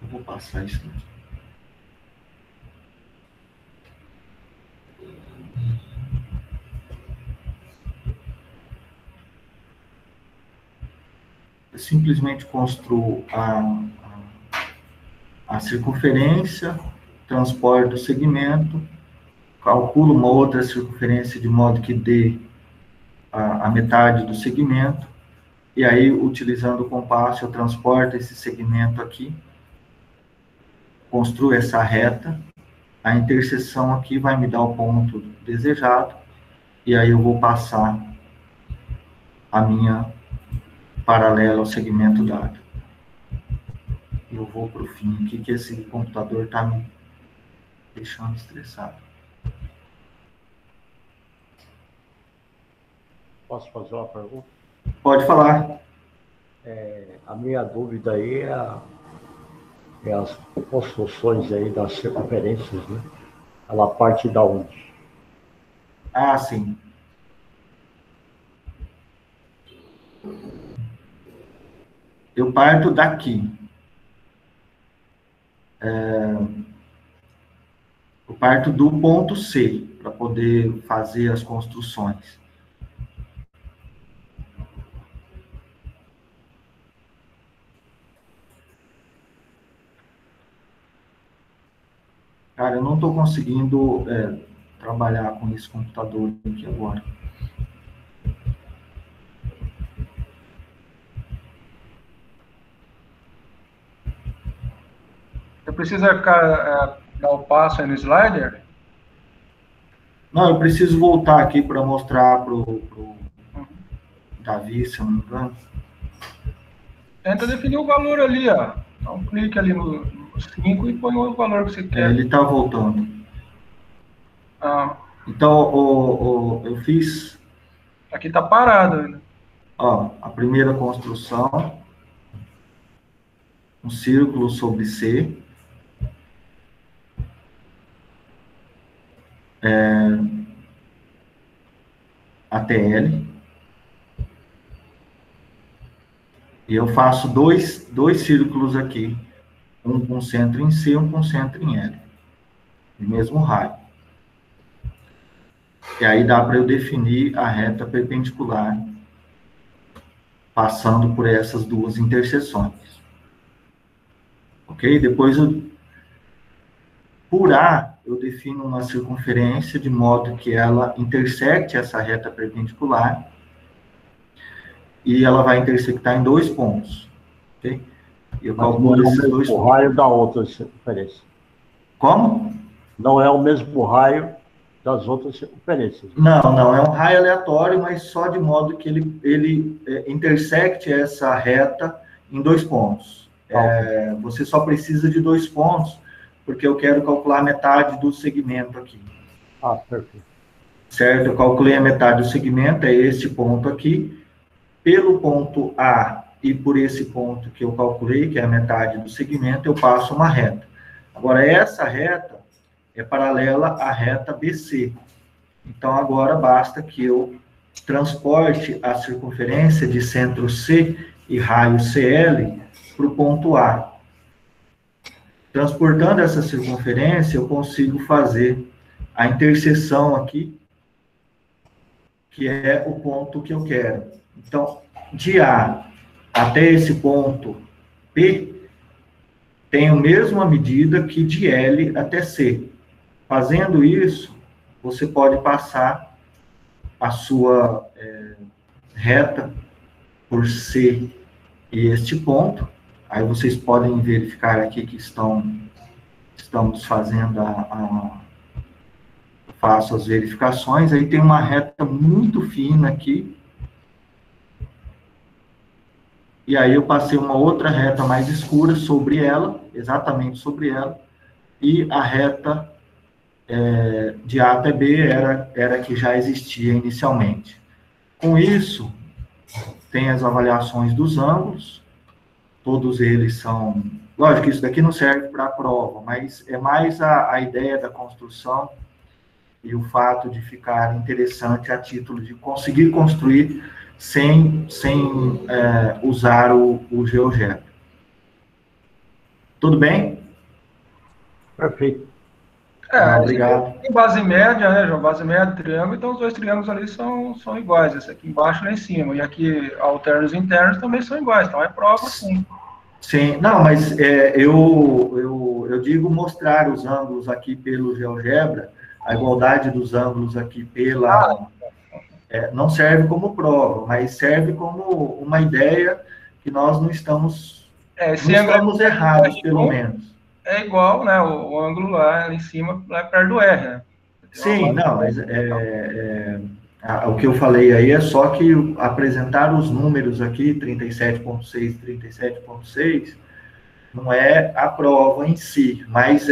B: vou passar isso aqui. Eu simplesmente construo a circunferência, transporto o segmento, calculo uma outra circunferência de modo que dê a metade do segmento, e aí, utilizando o compasso, eu transporto esse segmento aqui, construo essa reta, a interseção aqui vai me dar o ponto desejado, e aí eu vou passar a minha paralela ao segmento dado. Eu vou para o fim aqui, que esse computador está me deixando estressado.
D: Posso fazer uma pergunta?
B: Pode falar.
D: A minha dúvida aí é as construções aí das circunferências, né? Ela parte da onde?
B: Ah, sim. Eu parto daqui. Eu parto do ponto C, para poder fazer as construções. Cara, eu não estou conseguindo trabalhar com esse computador aqui agora.
C: Você precisa dar o passo aí no slider?
B: Não, eu preciso voltar aqui para mostrar para o Davi, se eu não me engano.
C: Tenta definir o valor ali, ó. Dá um clique ali no 5 e põe o valor que você quer.
B: Ele está voltando. Então, eu fiz...
C: Aqui está parado ainda.
B: Ó, a primeira construção, um círculo sobre C. ATL. E eu faço dois círculos aqui, um com centro em C, um com centro em L, de mesmo raio. E aí dá para eu definir a reta perpendicular, passando por essas duas interseções. Ok? Depois, por A, eu defino uma circunferência de modo que ela intersecte essa reta perpendicular, e ela vai intersectar em 2 pontos. Ok? E eu calculo esses 2 pontos.
D: O raio da outra circunferência.
B: Como?
D: Não é o mesmo raio das outras circunferências.
B: Não, é um raio aleatório, mas só de modo que ele intersecte essa reta em 2 pontos. Você só precisa de 2 pontos, porque eu quero calcular a metade do segmento aqui.
D: Perfeito.
B: Certo? Eu calculei a metade do segmento, é este ponto aqui. Pelo ponto A e por esse ponto que eu calculei, que é a metade do segmento, eu passo uma reta. Agora, essa reta é paralela à reta BC. Então, agora basta que eu transporte a circunferência de centro C e raio CL para o ponto A. Transportando essa circunferência, eu consigo fazer a interseção aqui, que é o ponto que eu quero. Então, de A até esse ponto P, tem a mesma medida que de L até C. Fazendo isso, você pode passar a sua reta por C e este ponto. Aí vocês podem verificar aqui que estamos fazendo faço as verificações. Aí tem uma reta muito fina aqui. E aí eu passei uma outra reta mais escura sobre ela, exatamente sobre ela. E a reta de A até B era que já existia inicialmente. Com isso, tem as avaliações dos ângulos, todos eles são... Lógico que isso daqui não serve para a prova, mas é mais a ideia da construção e o fato de ficar interessante a título de conseguir construir sem usar o GeoGebra. Tudo bem?
D: Perfeito.
B: Obrigado.
C: Tem base média, né, João? Base média de triângulo, então os 2 triângulos ali são iguais, esse aqui embaixo e lá em cima. E aqui, alternos e internos também são iguais, então é prova sim.
B: Sim, não, mas eu digo mostrar os ângulos aqui pelo GeoGebra, a igualdade dos ângulos aqui não serve como prova, mas serve como uma ideia que nós não estamos errados, pelo menos.
C: É igual, né, o ângulo lá em cima, lá perto do R, né?
B: Sim, não, mas o que eu falei aí é só que apresentar os números aqui, 37.6 e 37.6, não é a prova em si, mas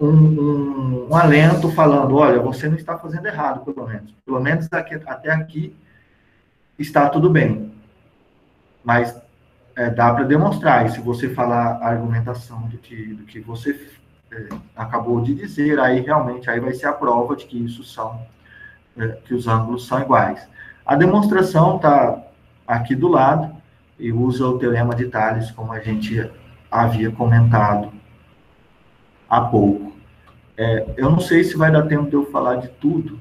B: um alento falando, olha, você não está fazendo errado, pelo menos até aqui está tudo bem, mas dá para demonstrar, e se você falar a argumentação do que você acabou de dizer, aí realmente vai ser a prova de que que os ângulos são iguais. A demonstração está aqui do lado, e usa o teorema de Tales, como a gente havia comentado há pouco. Eu não sei se vai dar tempo de eu falar de tudo.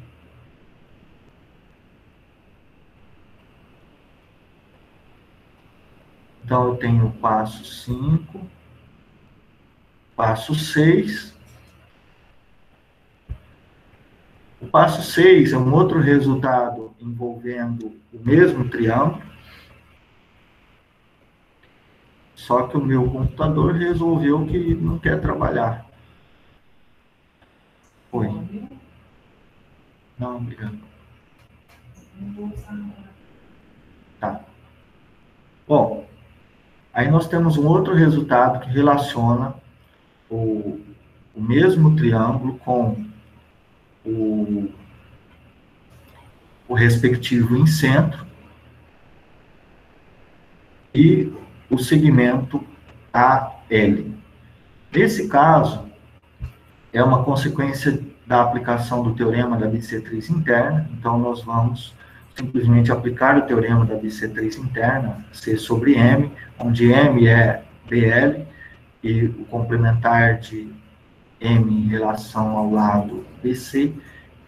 B: Então, eu tenho o passo 5, passo 6. O passo 6 é um outro resultado envolvendo o mesmo triângulo, só que o meu computador resolveu que não quer trabalhar. Oi. Não, obrigado. Tá. Bom, aí nós temos um outro resultado que relaciona o mesmo triângulo com o respectivo incentro e o segmento AL. Nesse caso, é uma consequência da aplicação do teorema da bissetriz interna, então nós vamos simplesmente aplicar o teorema da bissetriz interna, C sobre M, onde M é BL, e o complementar de M em relação ao lado BC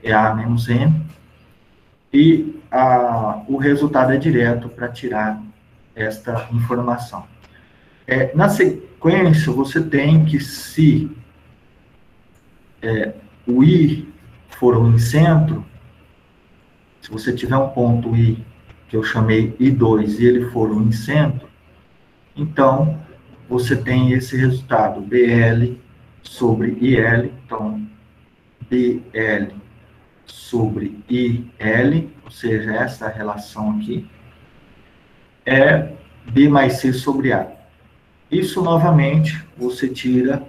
B: é A menos M, e o resultado é direto para tirar esta informação. Na sequência, você tem que, se o I for um incentro, se você tiver um ponto I, que eu chamei I2, e ele for um incentro, então você tem esse resultado, BL sobre IL, então, BL sobre IL, ou seja, essa relação aqui, é B mais C sobre A. Isso, novamente, você tira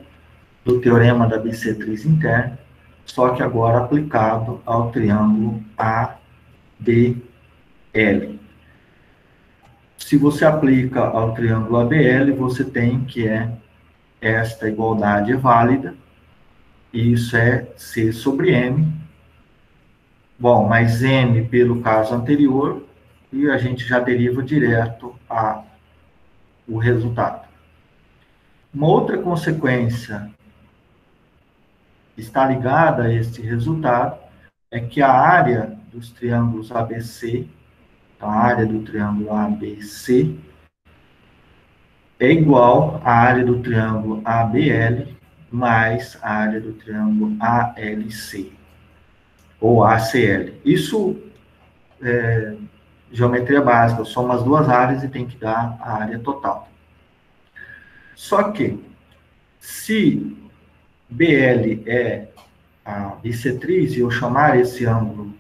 B: do teorema da bissetriz interna, só que agora aplicado ao triângulo ABL. Se você aplica ao triângulo ABL, você tem que esta igualdade é válida, e isso é C sobre M. Bom, mas M pelo caso anterior, e a gente já deriva direto o resultado. Uma outra consequência que está ligada a este resultado é que a área dos triângulos ABC, então a área do triângulo ABC, é igual à área do triângulo ABL mais a área do triângulo ALC, ou ACL. Isso é geometria básica, soma as duas áreas e tem que dar a área total. Só que, se BL é a bissetriz, e eu chamar esse ângulo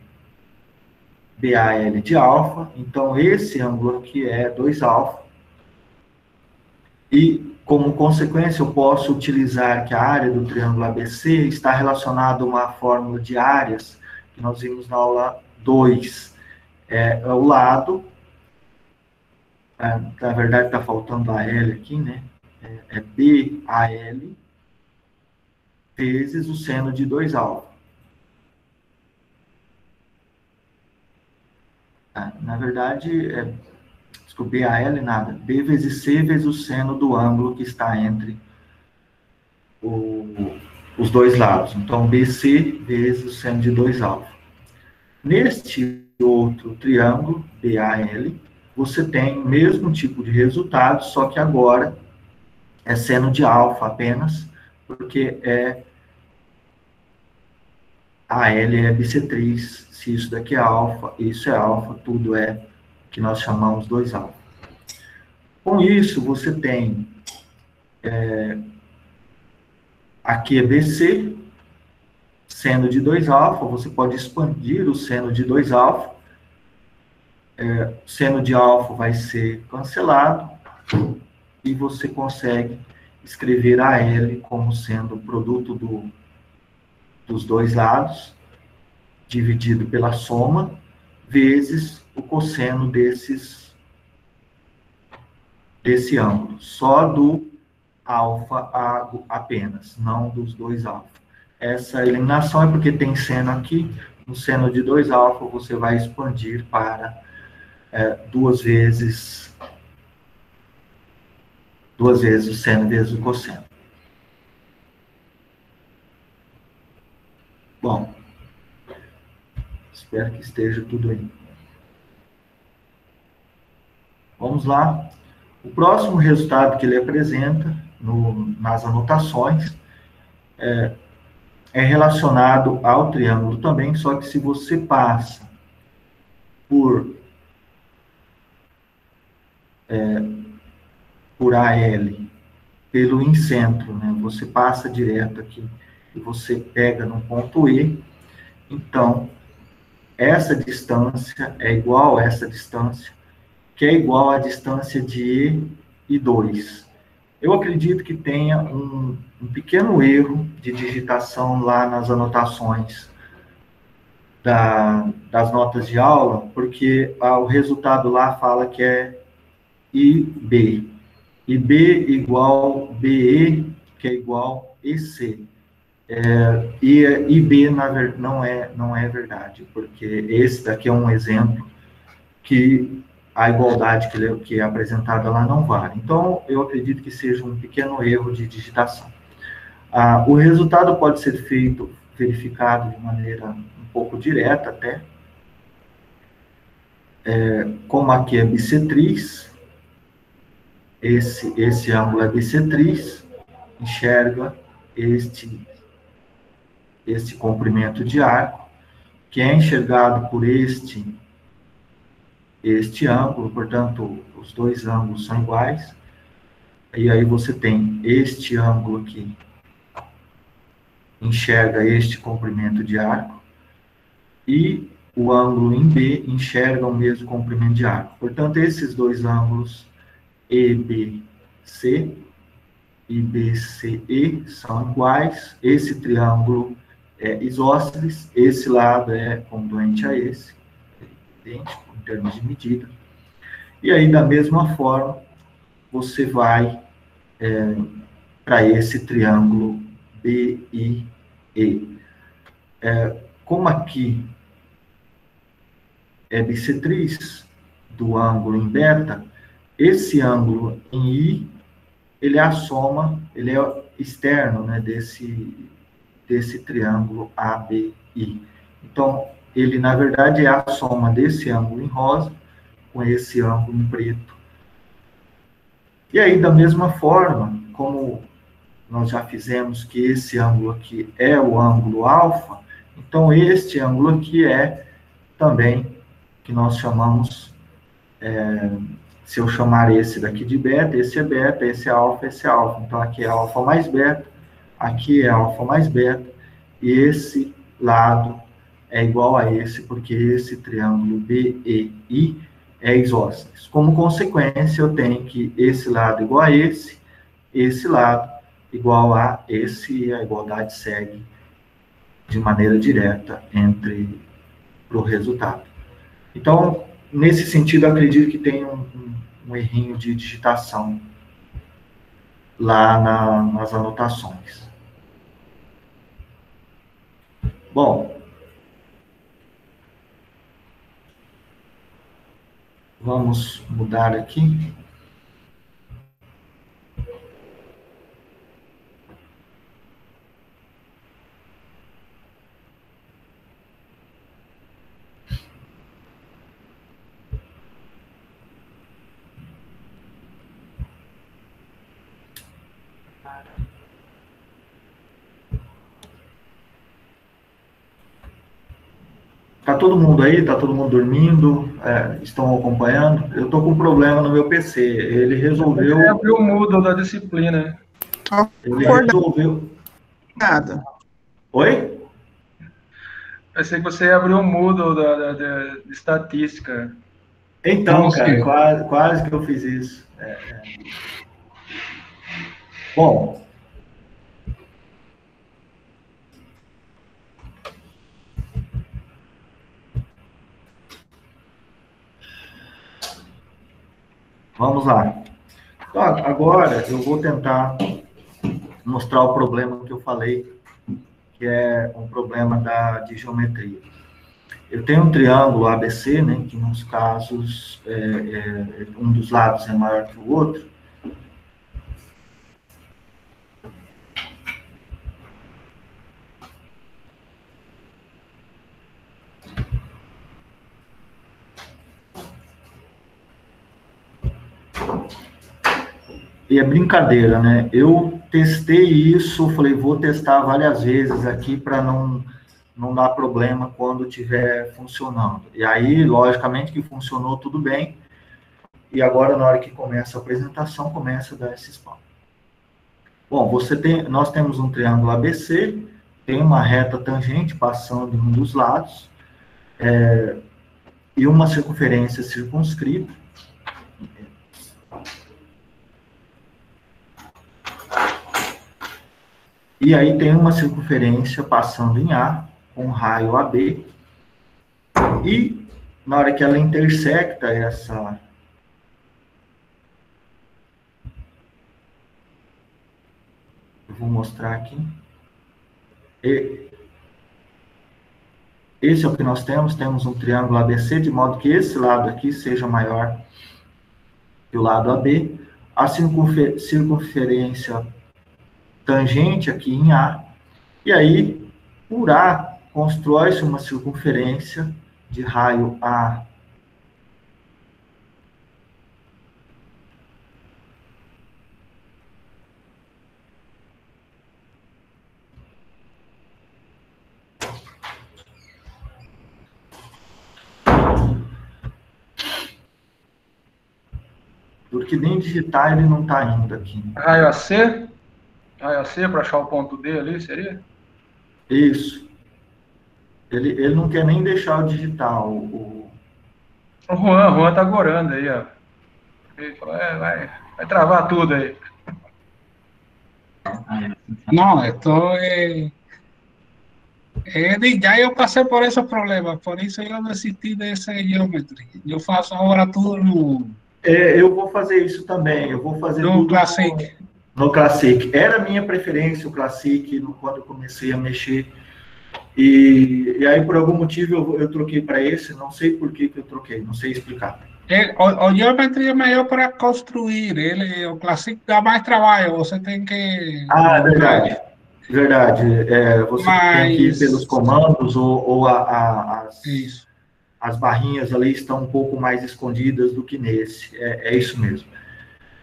B: BAL de alfa, então esse ângulo aqui é 2α, e como consequência eu posso utilizar que a área do triângulo ABC está relacionada a uma fórmula de áreas que nós vimos na aula 2, é o lado, na verdade está faltando a L aqui, né? É BAL vezes o seno de 2α. Na verdade, desculpa, BAL nada. B vezes C vezes o seno do ângulo que está entre os dois lados. Então, BC vezes o seno de 2α. Neste outro triângulo, BAL, você tem o mesmo tipo de resultado, só que agora é seno de alfa apenas, porque a L é bissetriz. Se isso daqui é alfa, isso é alfa, tudo é o que nós chamamos 2α. Com isso, você tem aqui é BC, seno de 2α, você pode expandir o seno de 2α, seno de alfa vai ser cancelado, e você consegue escrever a L como sendo o produto dos dois lados, dividido pela soma, vezes o cosseno desse ângulo, só do alfa apenas, não dos 2α. Essa eliminação é porque tem seno aqui, no seno de 2α você vai expandir para duas vezes o seno vezes o cosseno. Bom, espero que esteja tudo aí. Vamos lá. O próximo resultado que ele apresenta nas anotações é relacionado ao triângulo também, só que se você passa por AL pelo incentro, né? Você passa direto aqui e você pega no ponto E, então essa distância é igual a essa distância, que é igual à distância de E e 2. Eu acredito que tenha um pequeno erro de digitação lá nas anotações das notas de aula, porque o resultado lá fala que é IB. IB igual BE, que é igual EC. E IB não é verdade, porque esse daqui é um exemplo que a igualdade que é apresentada lá não vale. Então, eu acredito que seja um pequeno erro de digitação. O resultado pode ser verificado de maneira um pouco direta até. Como aqui é bissetriz, esse ângulo é bissetriz, enxerga este comprimento de arco, que é enxergado por este ângulo, portanto, os dois ângulos são iguais. E aí você tem este ângulo aqui, enxerga este comprimento de arco, e o ângulo em B enxerga o mesmo comprimento de arco. Portanto, esses dois ângulos, EBC e BCE, são iguais. Esse triângulo é isósceles, esse lado é congruente a esse, idêntico em termos de medida. E aí, da mesma forma, você vai para esse triângulo BIE. Como aqui é bissetriz do ângulo em beta, esse ângulo em I, ele é a soma, ele é externo, né, desse triângulo ABI. Então, ele, na verdade, é a soma desse ângulo em rosa com esse ângulo em preto. E aí, da mesma forma, como nós já fizemos que esse ângulo aqui é o ângulo alfa, então este ângulo aqui é também que nós chamamos, se eu chamar esse daqui de beta, esse é beta, esse é alfa, esse é alfa. Então, aqui é alfa mais beta, aqui é alfa mais beta, e esse lado é igual a esse, porque esse triângulo BEI é isósceles. Como consequência, eu tenho que esse lado igual a esse lado igual a esse, e a igualdade segue de maneira direta entre o resultado. Então, nesse sentido, eu acredito que tem um errinho de digitação lá nas anotações. Bom, vamos mudar aqui. Tá todo mundo aí? Tá todo mundo dormindo? Estão acompanhando? Eu tô com um problema no meu PC. Ele resolveu...
C: Você abriu o Moodle da disciplina.
B: Ele resolveu...
E: Nada.
B: Oi?
C: Pensei que você abriu o Moodle da estatística.
B: Então, cara, quase que eu fiz isso. Bom... Vamos lá. Então, agora eu vou tentar mostrar o problema que eu falei, que é um problema de geometria. Eu tenho um triângulo ABC, né, que nos casos um dos lados é maior que o outro. E é brincadeira, né? Eu testei isso, falei, vou testar várias vezes aqui para não dar problema quando estiver funcionando. E aí, logicamente, que funcionou tudo bem. E agora, na hora que começa a apresentação, começa a dar esse spam. Bom, nós temos um triângulo ABC, tem uma reta tangente passando em um dos lados, e uma circunferência circunscrita. E aí tem uma circunferência passando em A, com raio AB, e na hora que ela intersecta essa... Eu vou mostrar aqui. Esse é o que nós temos um triângulo ABC, de modo que esse lado aqui seja maior que o lado AB. A circunferência tangente aqui em A, e aí, por A, constrói-se uma circunferência de raio A. porque nem digitar ele não está ainda aqui.
C: Raio AC? Raio AC para achar o ponto D ali, seria?
B: Isso. Ele não quer nem deixar eu digitar
C: O Juan tá gorando aí, ó. Ele falou, vai travar tudo aí.
A: No, esto ya yo pasé por esos problemas, por eso yo desistí de ese geometry. Yo faço agora tudo
B: eu vou fazer isso também. Eu vou fazer
A: no
B: tudo
A: Classic.
B: no Classic. Era a minha preferência o Classic quando eu comecei a mexer. E aí, por algum motivo, eu troquei para esse. Não sei por que eu troquei, não sei explicar.
A: O geometry é melhor para construir. O Classic dá mais trabalho. Você tem que.
B: Ah, verdade. Verdade. Você tem que ir pelos comandos ou as barrinhas ali estão um pouco mais escondidas do que nesse. É isso mesmo.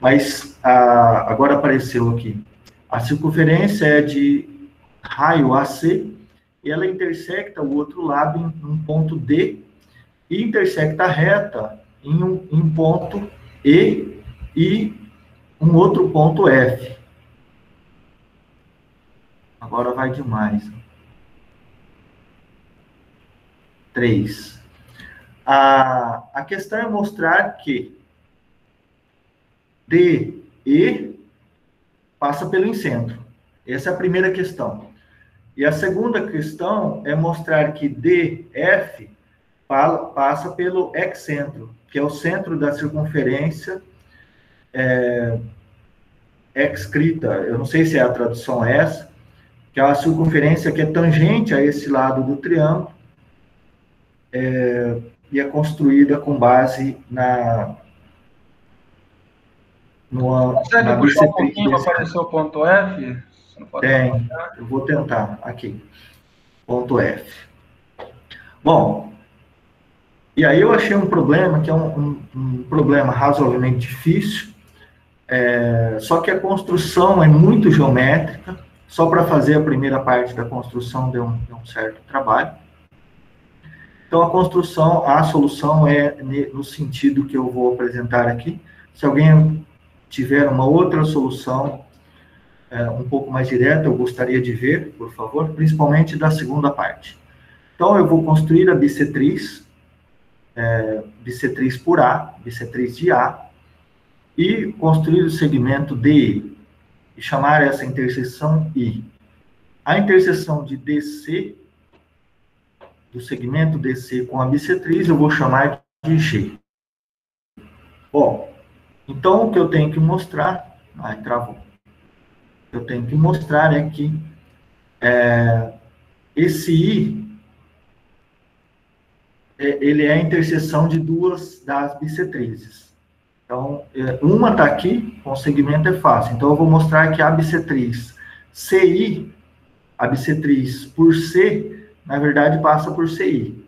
B: Mas agora apareceu aqui. A circunferência é de raio AC e ela intersecta o outro lado em um ponto D e intersecta a reta em um ponto E e um outro ponto F. Agora vai demais. 3. A questão é mostrar que DE passa pelo incentro. Essa é a primeira questão. E a segunda questão é mostrar que DF passa pelo excentro, que é o centro da circunferência excreta. Eu não sei se a tradução é essa, que é a circunferência que é tangente a esse lado do triângulo e é construída com base
C: Consegue puxar um pouquinho para aparecer o ponto F? Você não pode
B: eu vou tentar aqui. Ponto F. Bom, e aí eu achei um problema, que é um problema razoavelmente difícil, só que a construção é muito geométrica, só para fazer a primeira parte da construção deu um certo trabalho. Então, a solução é no sentido que eu vou apresentar aqui. Se alguém tiver uma outra solução um pouco mais direta, eu gostaria de ver, por favor, principalmente da segunda parte. Então, eu vou construir a bissetriz, bissetriz por A, bissetriz de A, e construir o segmento DE, e chamar essa interseção I. A interseção de DC, do segmento DC com a bissetriz, eu vou chamar de G. Bom, então o que eu tenho que mostrar... travou. O que eu tenho que mostrar é que esse I, ele é a interseção de duas das bissetrizes. Então, uma está aqui, com o segmento é fácil. Então, eu vou mostrar que a bissetriz CI, a bissetriz por C, na verdade, passa por CI.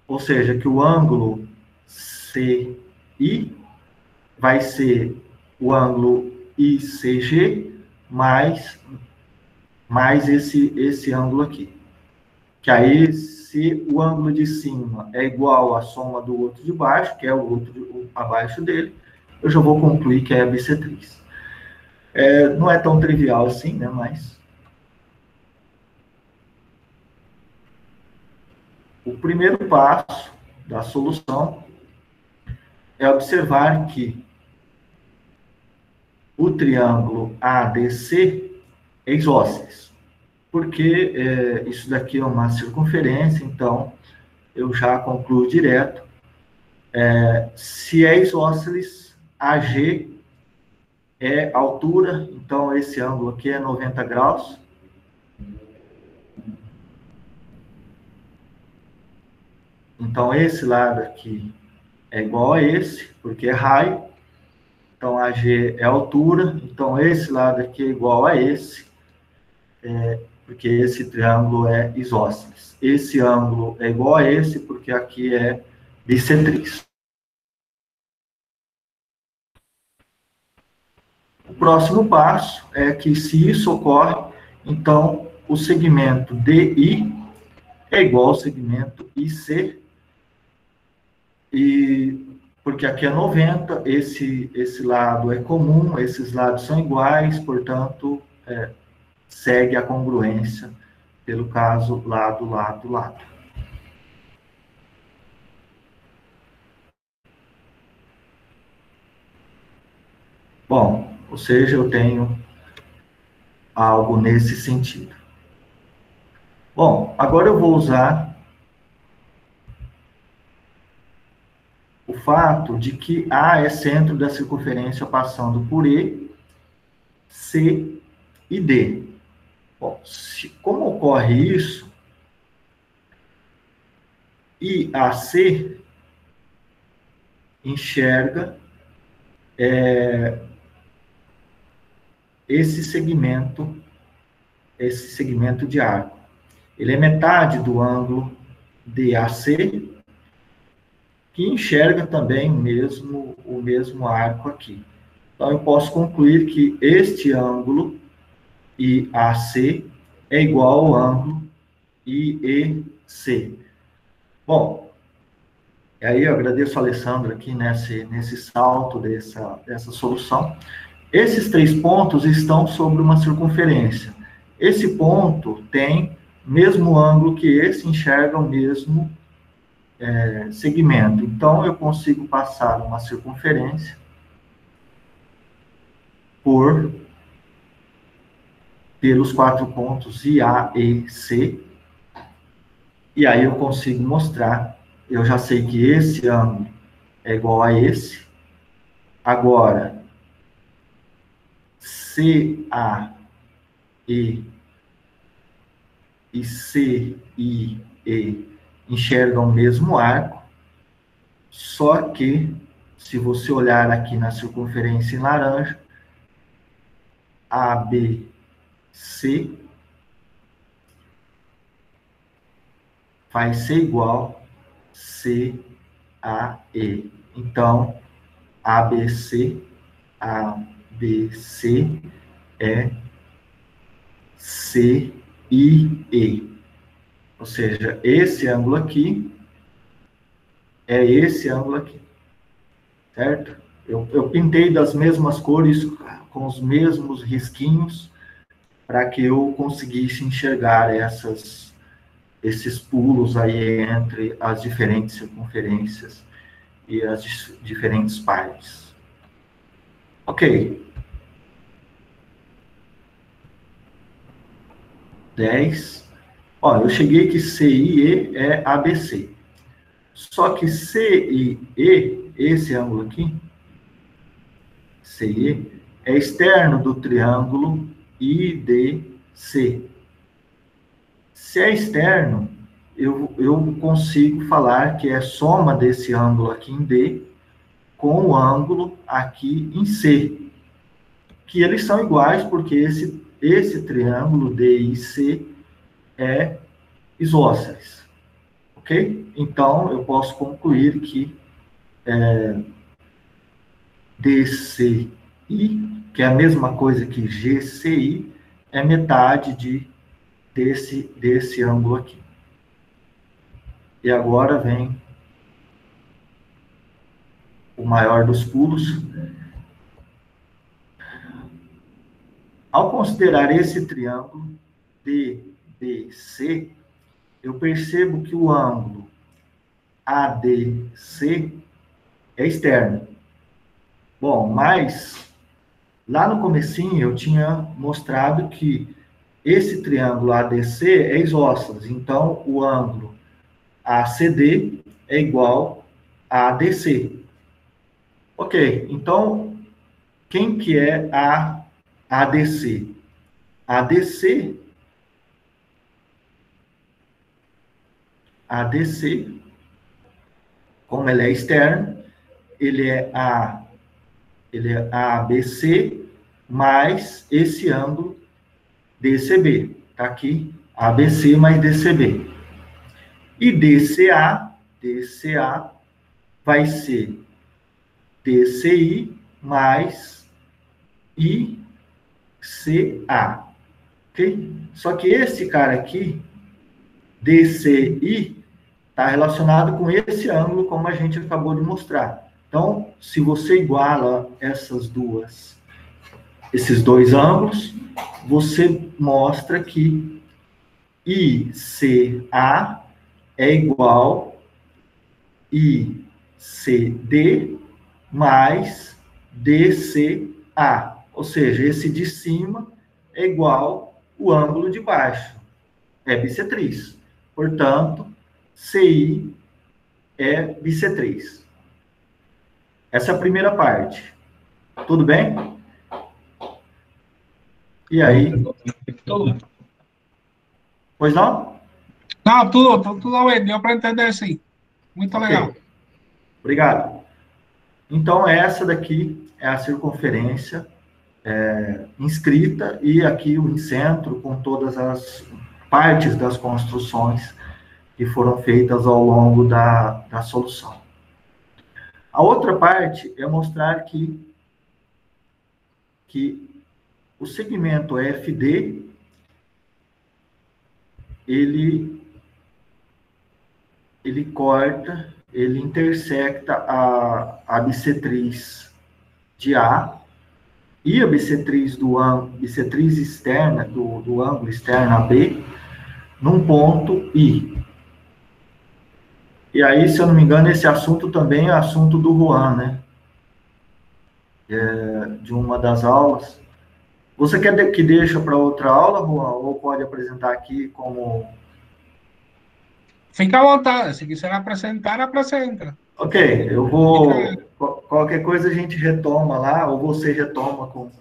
B: Ou seja, que o ângulo CI vai ser o ângulo ICG mais esse ângulo aqui. Que aí, se o ângulo de cima é igual à soma do outro de baixo, que é o outro abaixo dele, eu já vou concluir que é a bissetriz. Não é tão trivial assim, né, mas... O primeiro passo da solução é observar que o triângulo ADC é isósceles, porque isso daqui é uma circunferência, então eu já concluo direto. Se é isósceles, AG é altura, então esse ângulo aqui é 90 graus. Então, esse lado aqui é igual a esse, porque é raio. Então, AG é altura. Então, esse lado aqui é igual a esse, porque esse triângulo é isósceles. Esse ângulo é igual a esse, porque aqui é bissetriz. O próximo passo é que, se isso ocorre, então, o segmento DI é igual ao segmento IC, e porque aqui é 90, esse lado é comum, esses lados são iguais, portanto, segue a congruência, pelo caso, lado, lado, lado. Bom, ou seja, eu tenho algo nesse sentido. Bom, agora eu vou usar o fato de que A é centro da circunferência passando por E, C e D. Bom, como ocorre isso, IAC enxerga esse segmento de arco. Ele é metade do ângulo DAC, que enxerga também o mesmo arco aqui. Então, eu posso concluir que este ângulo IAC é igual ao ângulo IEC. Bom, aí eu agradeço a Alessandra aqui nesse salto dessa solução. Esses 3 pontos estão sobre uma circunferência. Esse ponto tem mesmo ângulo que esse, enxerga o mesmo segmento. Então, eu consigo passar uma circunferência pelos 4 pontos IA, E, C, e aí eu consigo mostrar, eu já sei que esse ângulo é igual a esse. Agora, CA e CIE enxergam o mesmo arco, só que, se você olhar aqui na circunferência em laranja, ABC vai ser igual CAE. Então, ABC é CIE. Ou seja, esse ângulo aqui é esse ângulo aqui. Certo? Eu pintei das mesmas cores, com os mesmos risquinhos, para que eu conseguisse enxergar esses pulos aí entre as diferentes circunferências e as diferentes partes. Ok. 10. Ó, eu cheguei que CIE é ABC. Só que CIE, esse ângulo aqui, CIE, é externo do triângulo IDC. Se é externo, eu consigo falar que é soma desse ângulo aqui em D com o ângulo aqui em C. Que eles são iguais porque esse triângulo DIC é isósceles. Ok? Então, eu posso concluir que DCI, que é a mesma coisa que GCI, é metade desse ângulo aqui. E agora vem o maior dos pulos. Ao considerar esse triângulo DBC, eu percebo que o ângulo ADC é externo. Bom, mas lá no comecinho eu tinha mostrado que esse triângulo ADC é isósceles, então o ângulo ACD é igual a ADC. Ok, então quem que é a ADC? ADC, como ele é externo, ele é ABC mais esse ângulo DCB. Está aqui, ABC mais DCB. E DCA vai ser DCI mais ICA. Ok? Só que esse cara aqui, DCI, está relacionado com esse ângulo, como a gente acabou de mostrar. Então, se você iguala esses dois ângulos, você mostra que ICA é igual ICD mais DCA. Ou seja, esse de cima é igual o ângulo de baixo. É bissetriz. Portanto, CI é bissetriz. Essa é a primeira parte. Tudo bem? E aí?
A: Tudo.
B: Pois não?
A: Não, tudo bem, deu para entender sim. Muito legal.
B: Ok. Obrigado. Então, essa daqui é a circunferência inscrita e aqui o incentro com todas as partes das construções que foram feitas ao longo da solução. A outra parte é mostrar que o segmento FD, ele corta, ele intersecta a bissetriz de A e a bissetriz bissetriz externa, do ângulo externo AB, num ponto I. E aí, se eu não me engano, esse assunto também é assunto do Juan, né? De uma das aulas. Você quer que deixe para outra aula, Juan, ou pode apresentar aqui como...
A: Fica à vontade, se quiser apresentar, apresenta.
B: Ok, eu vou... Qualquer coisa a gente retoma lá, ou você retoma com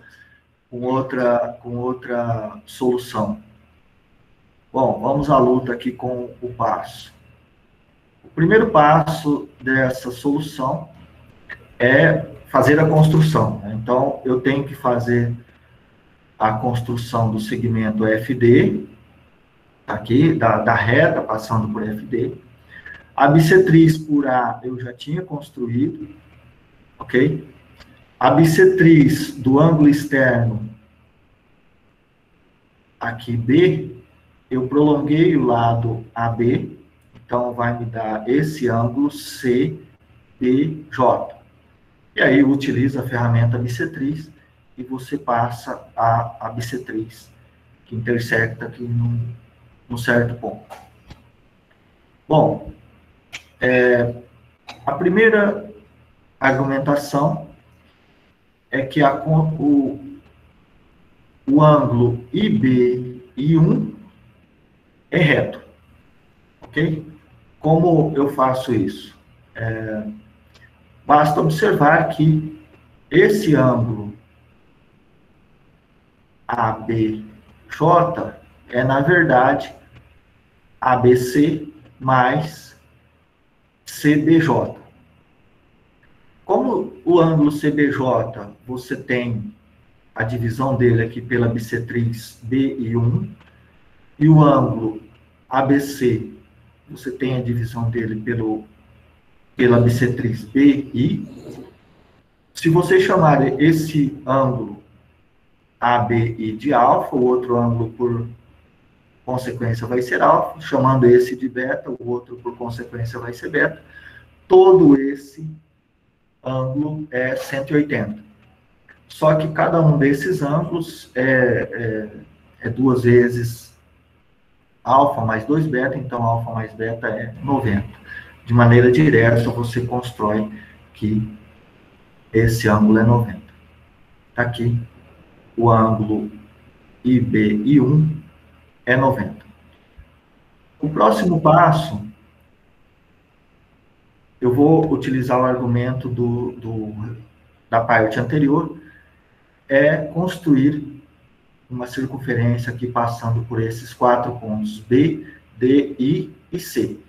B: outra solução. Bom, vamos à luta aqui com o passo. O primeiro passo dessa solução é fazer a construção. Então, eu tenho que fazer a construção do segmento FD, aqui, da reta, passando por FD. A bissetriz por A eu já tinha construído, ok? A bissetriz do ângulo externo, aqui B, eu prolonguei o lado AB, então vai me dar esse ângulo CBJ. E aí eu utilizo a ferramenta bissetriz e você passa a bissetriz, que intersecta aqui num certo ponto. Bom, a primeira argumentação é que o ângulo IB-I1 é reto, ok? Como eu faço isso? Basta observar que esse ângulo ABJ é, na verdade, ABC mais CBJ. Como o ângulo CBJ, você tem a divisão dele aqui pela bissetriz BI1, e o ângulo ABC, você tem a divisão dele pela bissetriz BI. Se você chamar esse ângulo ABI de alfa, o outro ângulo, por consequência, vai ser alfa, chamando esse de beta, o outro, por consequência, vai ser beta. Todo esse ângulo é 180. Só que cada um desses ângulos é duas vezes alfa mais 2 beta, então alfa mais beta é 90. De maneira direta, você constrói que esse ângulo é 90. Aqui, o ângulo IB-I1 é 90. O próximo passo, eu vou utilizar o argumento da parte anterior, é construir uma circunferência aqui passando por esses 4 pontos B, D, I e C.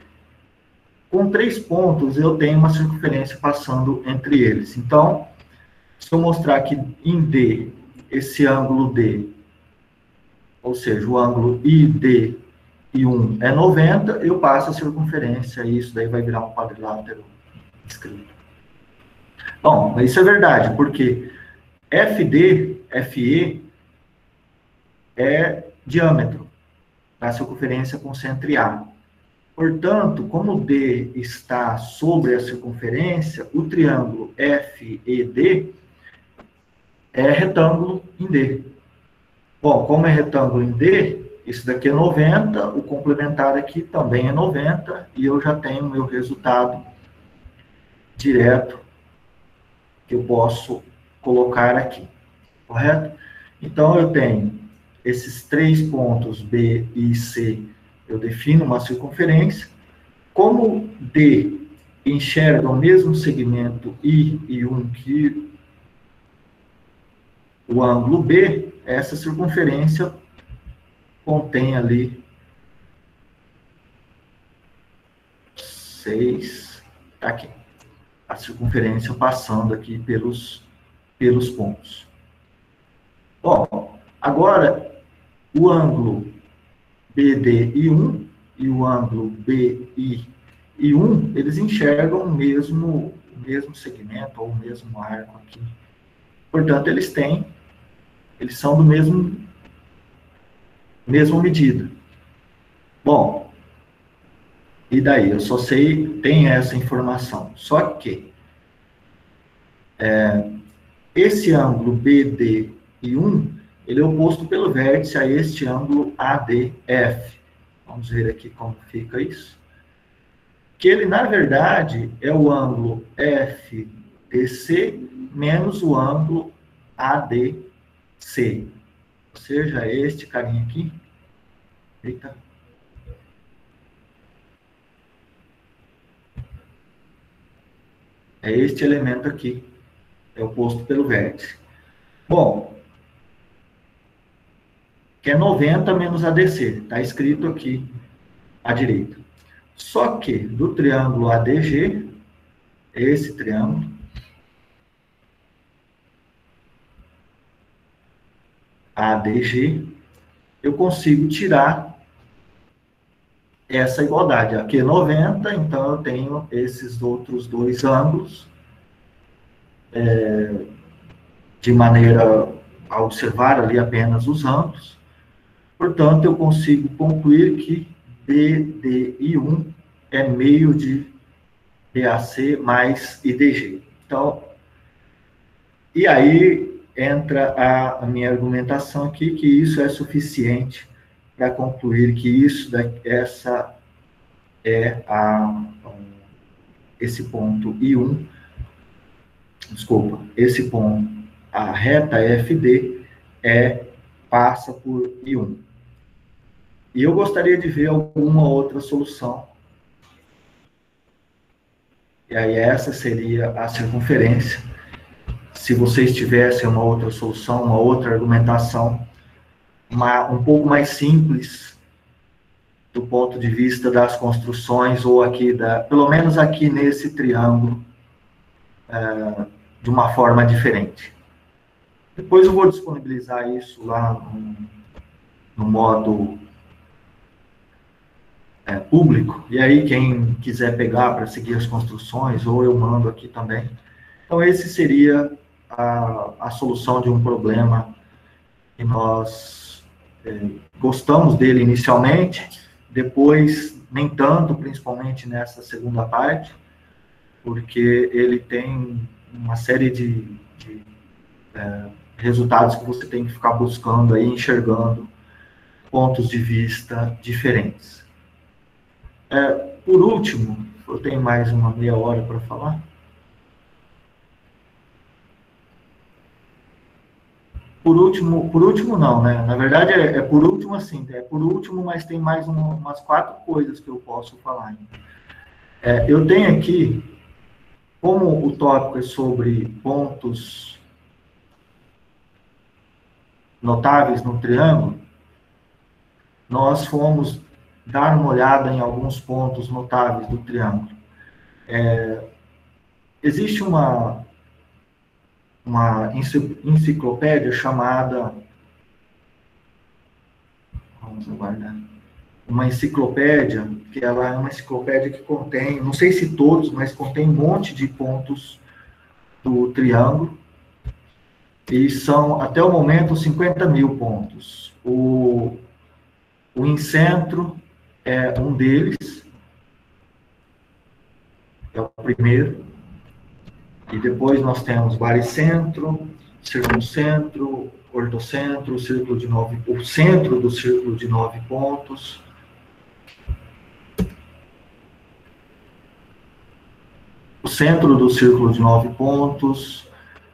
B: Com 3 pontos, eu tenho uma circunferência passando entre eles. Então, se eu mostrar que em D, esse ângulo D, ou seja, o ângulo IDI1 é 90, eu passo a circunferência, e isso daí vai virar um quadrilátero escrito. Bom, isso é verdade, porque FD, FE, é diâmetro da circunferência concentre A. Portanto, como D está sobre a circunferência, o triângulo FED é retângulo em D. Bom, como é retângulo em D, isso daqui é 90, o complementar aqui também é 90, e eu já tenho meu resultado direto que eu posso colocar aqui, correto? Então, eu tenho esses 3 pontos B e C, eu defino uma circunferência. Como D enxerga o mesmo segmento I e 1 que o ângulo B, essa circunferência contém ali 6, tá aqui, a circunferência passando aqui pelos pontos. Bom, agora o ângulo BDI1 e o ângulo BII1, eles enxergam o mesmo segmento ou o mesmo arco aqui. Portanto, eles são do mesma medida. Bom, e daí? Eu só tem essa informação. Só que esse ângulo BDI1, ele é oposto pelo vértice a este ângulo ADF. Vamos ver aqui como fica isso. Que ele, na verdade, é o ângulo FDC menos o ângulo ADC. Ou seja, este carinha aqui. Eita. É este elemento aqui. É oposto pelo vértice. Bom, que é 90 menos ADC. Está escrito aqui à direita. Só que do triângulo ADG, esse triângulo, ADG, eu consigo tirar essa igualdade. Aqui é 90, então eu tenho esses outros 2 ângulos, de maneira a observar ali apenas os ângulos. Portanto, eu consigo concluir que BDI1 é meio de BAC mais IDG. Então, e aí entra a minha argumentação aqui, que isso é suficiente para concluir que esse ponto I1, desculpa, esse ponto, a reta FD, passa por I1. E eu gostaria de ver alguma outra solução. E aí essa seria a circunferência. Se vocês tivessem uma outra solução, uma outra argumentação, um pouco mais simples, do ponto de vista das construções, ou aqui, pelo menos aqui nesse triângulo, de uma forma diferente. Depois eu vou disponibilizar isso lá no modo público, e aí quem quiser pegar para seguir as construções, ou eu mando aqui também. Então, esse seria a solução de um problema que nós gostamos dele inicialmente, depois nem tanto, principalmente nessa segunda parte, porque ele tem uma série de resultados que você tem que ficar buscando aí, enxergando pontos de vista diferentes. Por último, eu tenho mais uma meia hora para falar. Por último não, né? Na verdade, por último assim, por último, mas tem mais umas 4 coisas que eu posso falar ainda. Eu tenho aqui, como o tópico é sobre pontos notáveis no triângulo, nós fomos dar uma olhada em alguns pontos notáveis do triângulo. Existe uma enciclopédia chamada... Vamos aguardar. Uma enciclopédia, que ela é uma enciclopédia que contém, não sei se todos, mas contém um monte de pontos do triângulo. E são, até o momento, 50 mil pontos. O incentro é um deles, é o primeiro. E depois nós temos baricentro, circuncentro, ortocentro, círculo de 9, o centro do círculo de 9 pontos. O centro do círculo de 9 pontos,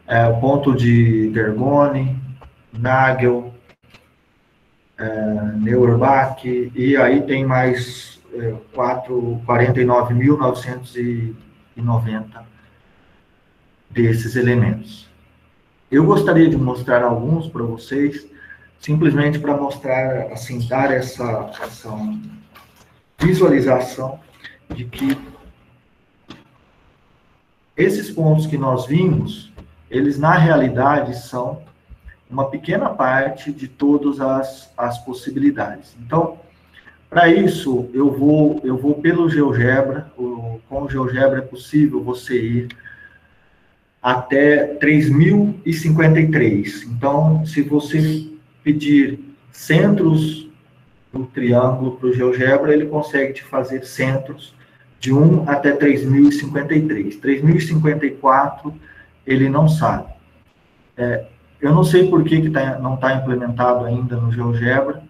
B: o ponto de Gergoni, Nagel, Neuerbach, e aí tem mais 49.990 desses elementos. Eu gostaria de mostrar alguns para vocês, simplesmente para mostrar, assim, dar essa visualização de que esses pontos que nós vimos, eles na realidade são uma pequena parte de todas as possibilidades. Então, para isso, eu vou pelo GeoGebra. Com o GeoGebra é possível você ir até 3053. Então, se você pedir centros do triângulo para o GeoGebra, ele consegue te fazer centros de 1 até 3053. 3054, ele não sabe. Eu não sei por que não está implementado ainda no GeoGebra,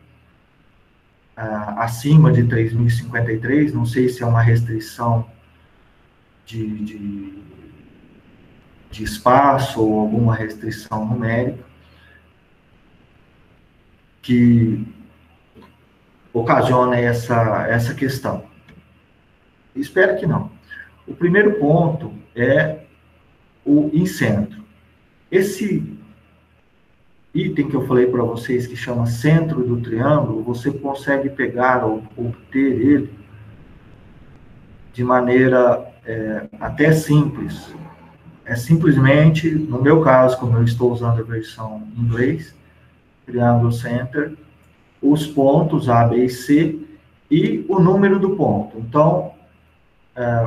B: acima de 3053, não sei se é uma restrição de espaço ou alguma restrição numérica que ocasiona essa questão. Espero que não. O primeiro ponto é o incentro. Esse item que eu falei para vocês, que chama centro do triângulo, você consegue pegar ou obter ele de maneira até simples. É simplesmente, no meu caso, como eu estou usando a versão em inglês, Triangle Center, os pontos A, B e C e o número do ponto. Então,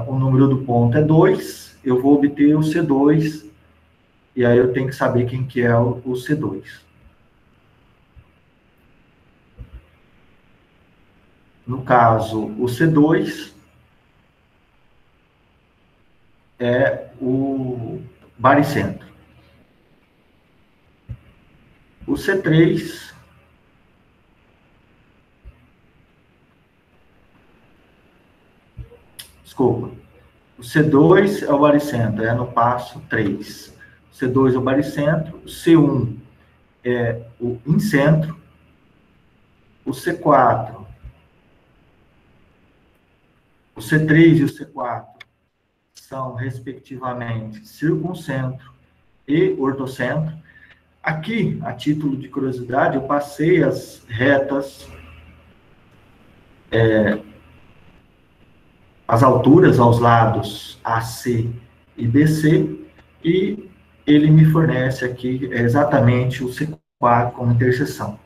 B: o número do ponto é 2, eu vou obter o C2, e aí eu tenho que saber quem que é o C2. No caso, o C2 é o baricentro. O C3 desculpa. O C2 é o baricentro, é no passo 3. O C2 é o baricentro, o C1 é o incentro, o C4, o C3 e o C4 são, respectivamente, circuncentro e ortocentro. Aqui, a título de curiosidade, eu passei as retas, as alturas aos lados AC e BC, e ele me fornece aqui exatamente o C4 como interseção.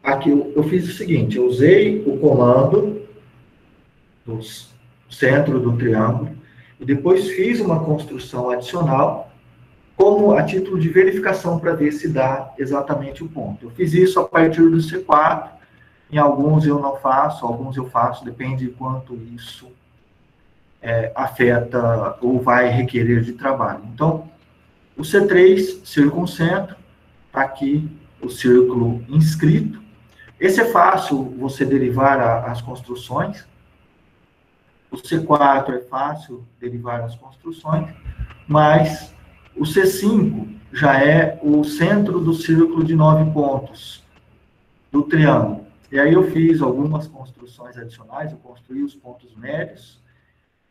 B: Aqui eu fiz o seguinte, eu usei o comando do centro do triângulo, e depois fiz uma construção adicional, como a título de verificação para ver se dá exatamente o ponto. Eu fiz isso a partir do C4, em alguns eu não faço, alguns eu faço, depende de quanto isso afeta ou vai requerer de trabalho. Então, o C3, circuncentro, está aqui o círculo inscrito. Esse é fácil você derivar as construções. O C4 é fácil derivar as construções, mas o C5 já é o centro do círculo de 9 pontos do triângulo. E aí eu fiz algumas construções adicionais, eu construí os pontos médios,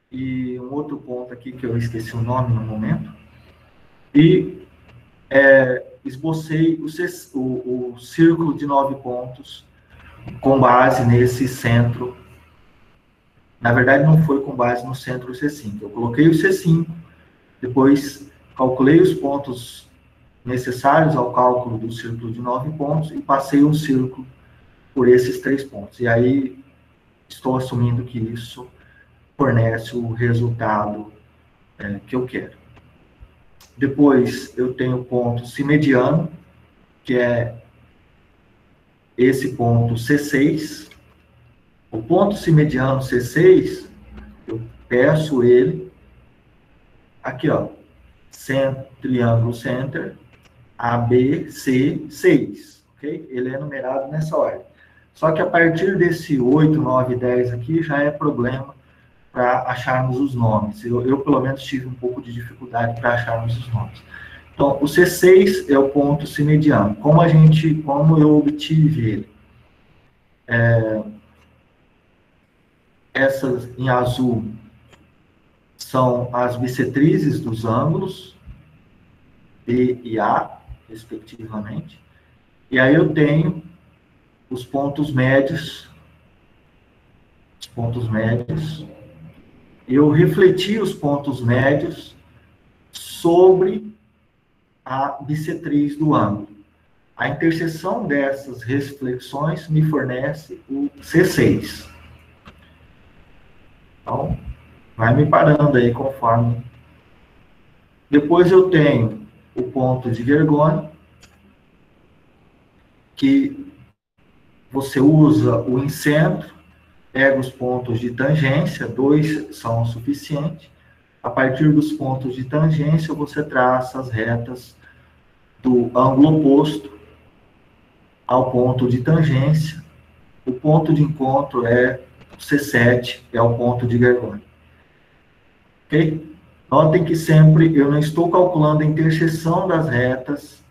B: e um outro ponto aqui que eu esqueci o nome no momento, e esbocei o círculo de 9 pontos com base nesse centro. Na verdade, não foi com base no centro C5. Eu coloquei o C5, depois calculei os pontos necessários ao cálculo do círculo de 9 pontos e passei um círculo por esses 3 pontos. E aí, estou assumindo que isso fornece o resultado que eu quero. Depois, eu tenho o ponto cimediano, que é esse ponto C6. O ponto cimediano C6 peço ele, aqui, ó, triângulo center, ABC, 6, ok? Ele é numerado nessa ordem. Só que a partir desse 8, 9, 10 aqui, já é problema para acharmos os nomes. Eu, pelo menos, tive um pouco de dificuldade para acharmos os nomes. Então, o C6 é o ponto simediano. Como eu obtive ele? Essas em azul são as bissetrizes dos ângulos B e A, respectivamente. E aí eu tenho os pontos médios. Eu refleti os pontos médios sobre a bissetriz do ângulo. A interseção dessas reflexões me fornece o C6. Então, vai me parando aí conforme. Depois eu tenho o ponto de Vergonha, que você usa o incentro, pega os pontos de tangência, 2 são suficientes. A partir dos pontos de tangência, você traça as retas do ângulo oposto ao ponto de tangência. O ponto de encontro é o C7, é o ponto de Vergonha. Ok? Notem que sempre eu não estou calculando a interseção das retas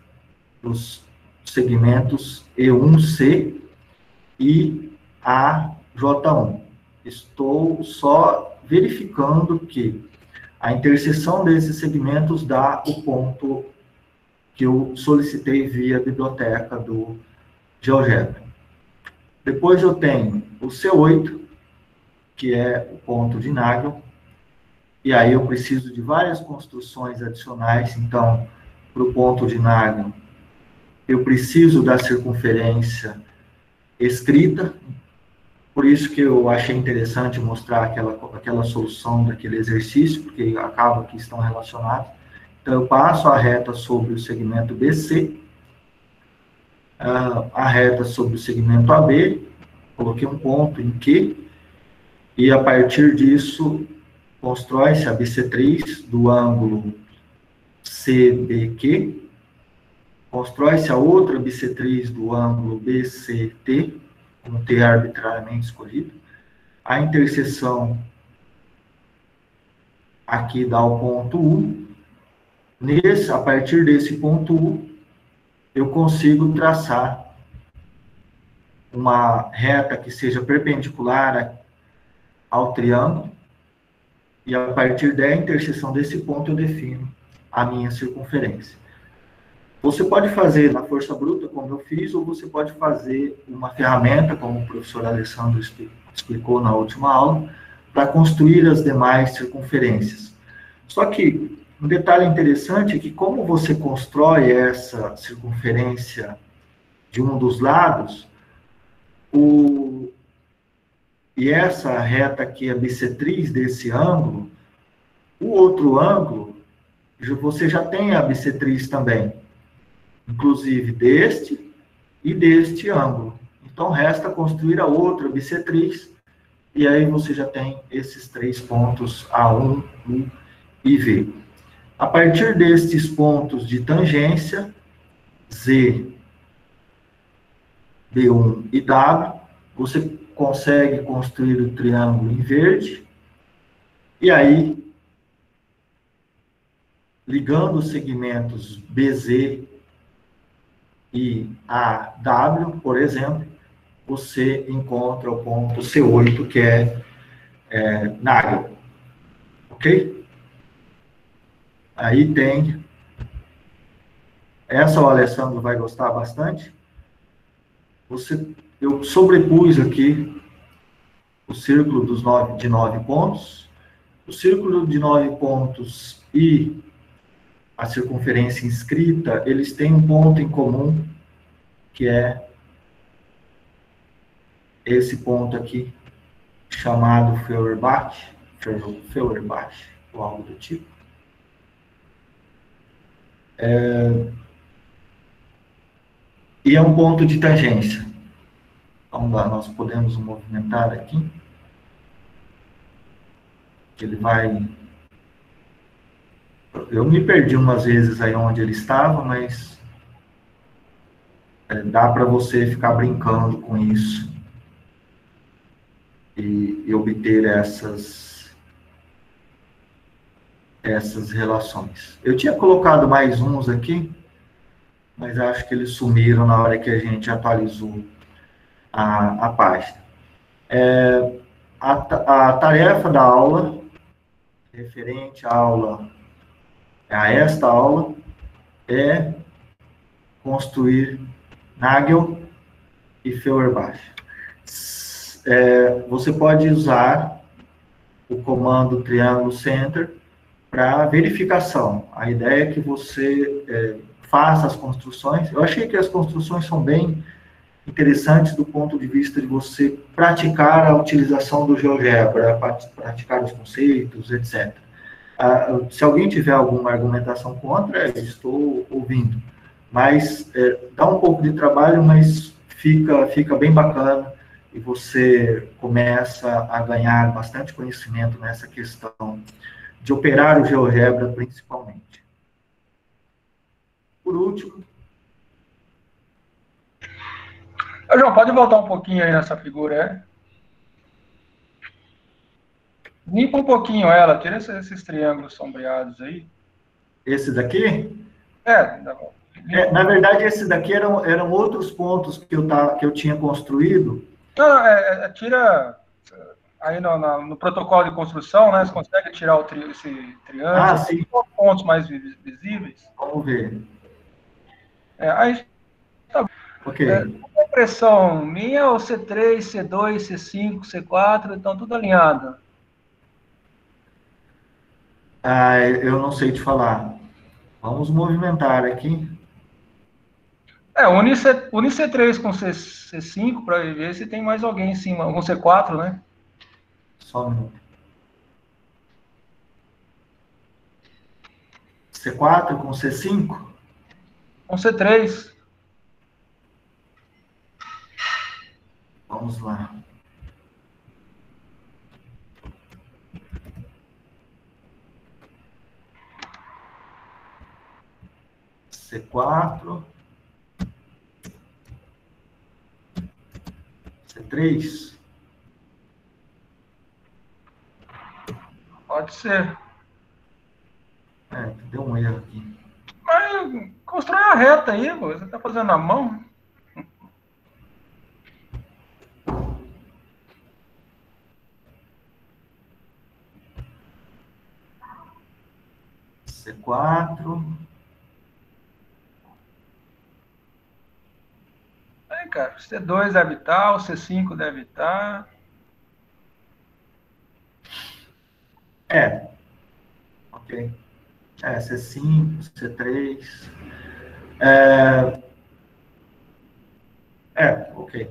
B: dos segmentos E1C e AJ1. Estou só verificando que a interseção desses segmentos dá o ponto que eu solicitei via biblioteca do GeoGebra. Depois eu tenho o C8, que é o ponto de Nagel, e aí eu preciso de várias construções adicionais. Então, para o ponto de Nagel, eu preciso da circunferência escrita, por isso que eu achei interessante mostrar aquela solução daquele exercício, porque acaba que estão relacionados. Então, eu passo a reta sobre o segmento BC, a reta sobre o segmento AB, coloquei um ponto em Q, e a partir disso, constrói-se a bissetriz do ângulo CBQ, constrói-se a outra bissetriz do ângulo BCT, com um T arbitrariamente escolhido. A interseção aqui dá o ponto U. A partir desse ponto U, eu consigo traçar uma reta que seja perpendicular ao triângulo, e a partir da interseção desse ponto eu defino a minha circunferência. Você pode fazer na força bruta, como eu fiz, ou você pode fazer uma ferramenta, como o professor Alessandro explicou na última aula, para construir as demais circunferências. Só que um detalhe interessante é que, como você constrói essa circunferência de um dos lados, e essa reta aqui é a bissetriz desse ângulo, o outro ângulo, você já tem a bissetriz também, inclusive deste e deste ângulo. Então, resta construir a outra bissetriz, e aí você já tem esses 3 pontos, A1, U e V. A partir destes pontos de tangência, Z, B1 e W, você consegue construir o triângulo em verde, e aí, ligando os segmentos BZ e AW, por exemplo, você encontra o ponto C8, que é Nagel. Ok? Aí tem... Essa o Alessandro vai gostar bastante. Eu sobrepus aqui o círculo de 9 pontos. O círculo de 9 pontos e a circunferência inscrita, eles têm um ponto em comum, que é esse ponto aqui, chamado Feuerbach, ou algo do tipo. E é um ponto de tangência. Vamos lá, nós podemos movimentar aqui. que ele vai... Eu me perdi umas vezes aí onde ele estava, mas dá para você ficar brincando com isso e obter essas relações. Eu tinha colocado mais uns aqui, mas acho que eles sumiram na hora que a gente atualizou a página. A tarefa da aula, referente à aula, a esta aula, é construir Nagel e Feuerbach. Você pode usar o comando triângulo center para verificação. A ideia é que você faça as construções. Eu achei que as construções são bem interessantes do ponto de vista de você praticar a utilização do GeoGebra, praticar os conceitos, etc. Se alguém tiver alguma argumentação contra, eu estou ouvindo. Mas dá um pouco de trabalho, mas fica bem bacana e você começa a ganhar bastante conhecimento nessa questão de operar o GeoGebra, principalmente. Por último...
C: João, pode voltar um pouquinho aí nessa figura, Limpa um pouquinho ela, tira esses triângulos sombreados aí.
B: Esse daqui?
C: Na
B: verdade, esse daqui eram outros pontos que eu tinha construído.
C: Não, tira aí no protocolo de construção, né? Você consegue tirar esse triângulo?
B: Sim.
C: Pontos mais visíveis.
B: Vamos ver.
C: Aí tá.
B: Ok.
C: A impressão minha, o C3, C2, C5, C4, estão tudo alinhado.
B: Eu não sei te falar. Vamos movimentar aqui.
C: Une C3 com C5 para ver se tem mais alguém em cima. Com C4, né?
B: Só um minuto. C4 com C5?
C: Com C3.
B: Vamos lá. C4. C3.
C: Pode ser.
B: Deu um erro aqui.
C: Mas constrói a reta aí, pô. Você tá fazendo na mão.
B: C4.
C: Aí, cara, C2 deve estar, o C5 deve estar.
B: Ok. C5, C3. Ok.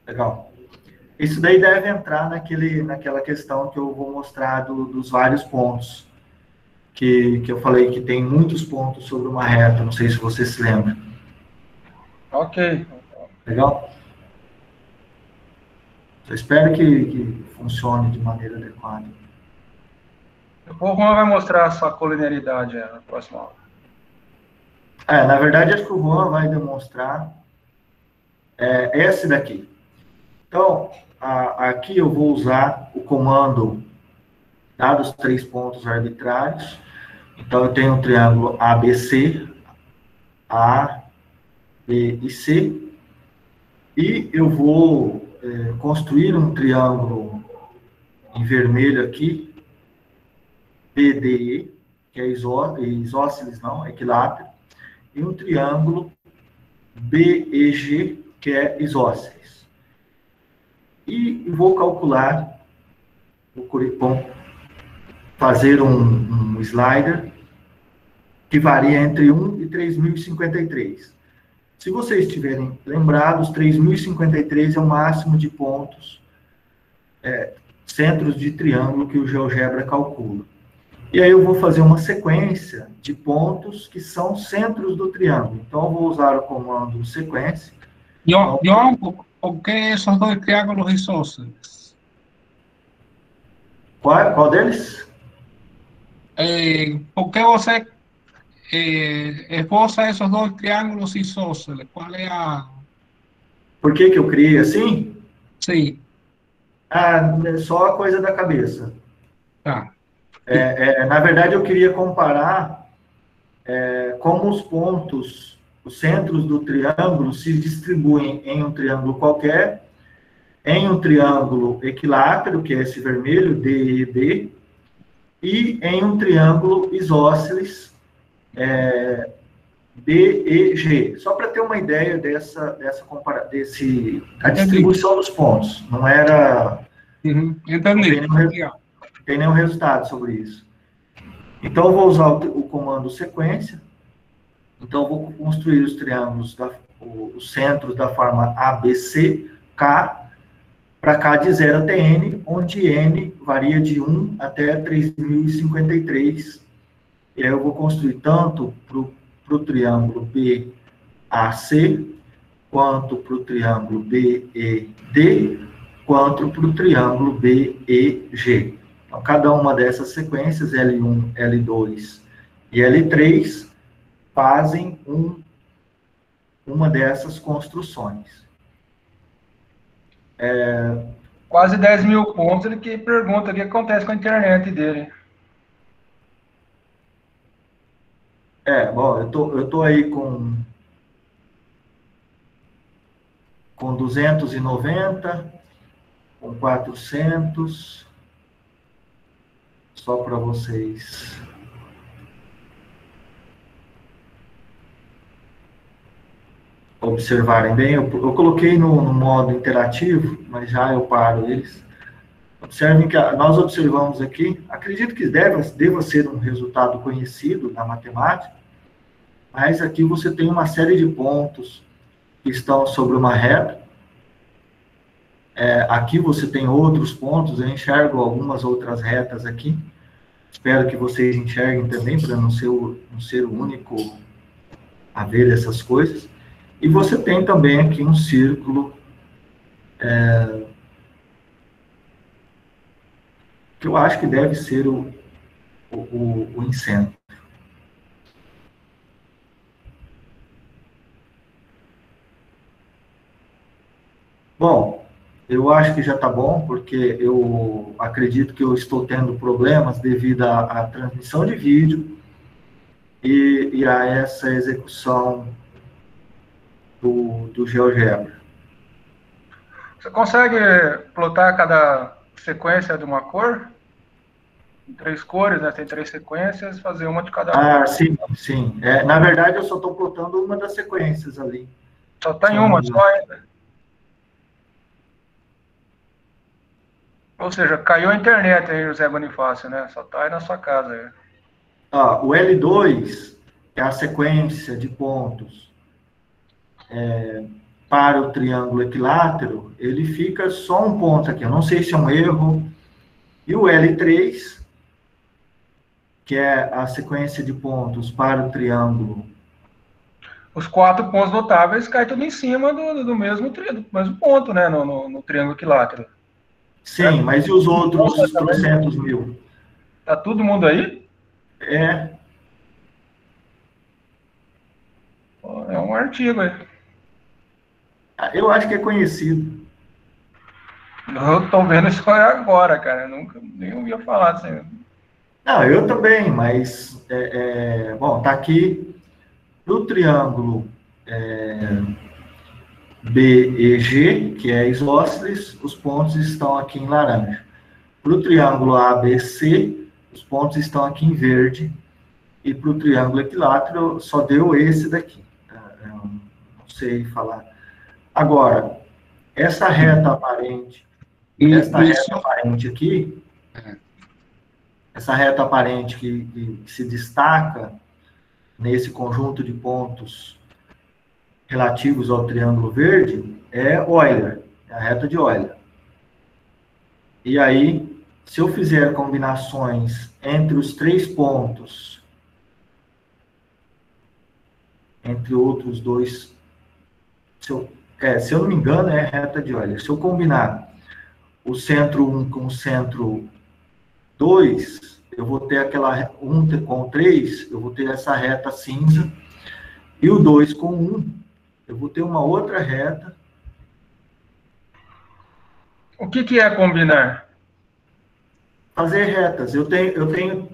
B: Legal. Isso daí deve entrar naquela questão que eu vou mostrar dos vários pontos. Que eu falei que tem muitos pontos sobre uma reta. Não sei se você se lembra.
C: Ok.
B: Legal? Eu espero que funcione de maneira adequada.
C: Depois o Juan vai mostrar a sua colinearidade na próxima aula.
B: Na verdade, acho que o Juan vai demonstrar esse daqui. Então, aqui eu vou usar o comando, dados 3 pontos arbitrários. Então, eu tenho um triângulo ABC, A, B e C. E eu vou construir um triângulo em vermelho aqui, BDE, que é isósceles, não, equilátero, e um triângulo BEG, que é isósceles. E vou calcular, fazer um slider que varia entre 1 e 3.053. Se vocês estiverem lembrados, 3.053 é o máximo de pontos, centros de triângulo que o GeoGebra calcula. E aí eu vou fazer uma sequência de pontos que são centros do triângulo. Então, eu vou usar o comando sequência.
A: João, por que esses dois triângulos isósceles?
B: Qual deles?
A: ¿Por qué você esboza esos dos triángulos isósceles? ¿Cuál es a...?
B: Por que que eu criei assim?
A: Sí,
B: Ah, é só coisa da cabeça.
A: tá.
B: Na verdade, eu queria comparar como os pontos, os centros do triângulo se distribuem em um triângulo qualquer, em um triângulo equilátero, que é esse vermelho, DED, e em um triângulo isósceles, BEG. Só para ter uma ideia a distribuição dos pontos. Não era...
A: Entendi.
B: Não tem nenhum resultado sobre isso. Então, eu vou usar o comando sequência. Então, eu vou construir os triângulos, os centros da forma ABC, K, para K de 0 até N, onde N varia de 1 até 3053. E aí eu vou construir tanto para o triângulo BAC, quanto para o triângulo BED, quanto para o triângulo BEG. Então, cada uma dessas sequências, L1, L2 e L3, fazem uma dessas construções.
C: Quase 10 mil pontos, ele que pergunta o que acontece com a internet dele.
B: Bom, eu tô aí com 290, com 400, só para vocês observarem bem. Eu coloquei no modo interativo, mas já eu paro eles. Observem que nós observamos aqui, acredito que deva ser um resultado conhecido na matemática, mas aqui você tem uma série de pontos que estão sobre uma reta. Aqui você tem outros pontos, eu enxergo algumas outras retas aqui. Espero que vocês enxerguem também, para não ser o único a ver essas coisas. E você tem também aqui um círculo, que eu acho que deve ser o incêndio. Bom, eu acho que já está bom, porque eu acredito que eu estou tendo problemas devido à transmissão de vídeo e a essa execução do GeoGebra.
C: Você consegue plotar cada sequência de uma cor? Em 3 cores, né? Tem 3 sequências, fazer uma de cada cor.
B: Sim, sim. Na verdade, eu só estou plotando uma das sequências ali.
C: Só está em uma, só ainda. Ou seja, caiu a internet aí, José Bonifácio, né? Só está aí na sua casa. Aí.
B: O L2 é a sequência de pontos para o triângulo equilátero, ele fica só um ponto aqui. Eu não sei se é um erro. E o L3, que é a sequência de pontos para o triângulo.
C: Os 4 pontos notáveis caem tudo em cima do mesmo ponto, né? No triângulo equilátero.
B: Sim, mas e os outros 300 mil?
C: Tá todo mundo aí?
B: É
C: um artigo aí.
B: Eu acho que é conhecido.
C: Eu tô vendo isso agora, cara. Eu nunca nem ouvia falar disso.
B: Não, eu também, mas... bom, tá aqui no triângulo BEG, que é isósceles, os pontos estão aqui em laranja. Para o triângulo ABC, os pontos estão aqui em verde. E para o triângulo equilátero, só deu esse daqui. Eu não sei falar. Agora, essa reta aparente, aqui, essa reta aparente que se destaca nesse conjunto de pontos relativos ao triângulo verde, é Euler, é a reta de Euler. E aí, se eu fizer combinações entre os 3 pontos, entre outros 2, se eu não me engano, é a reta de Euler. Se eu combinar o centro 1 com o centro 2, eu vou ter aquela 1 com 3, eu vou ter essa reta cinza, e o 2 com 1, eu vou ter uma outra reta.
C: O que é combinar?
B: Fazer retas. Eu tenho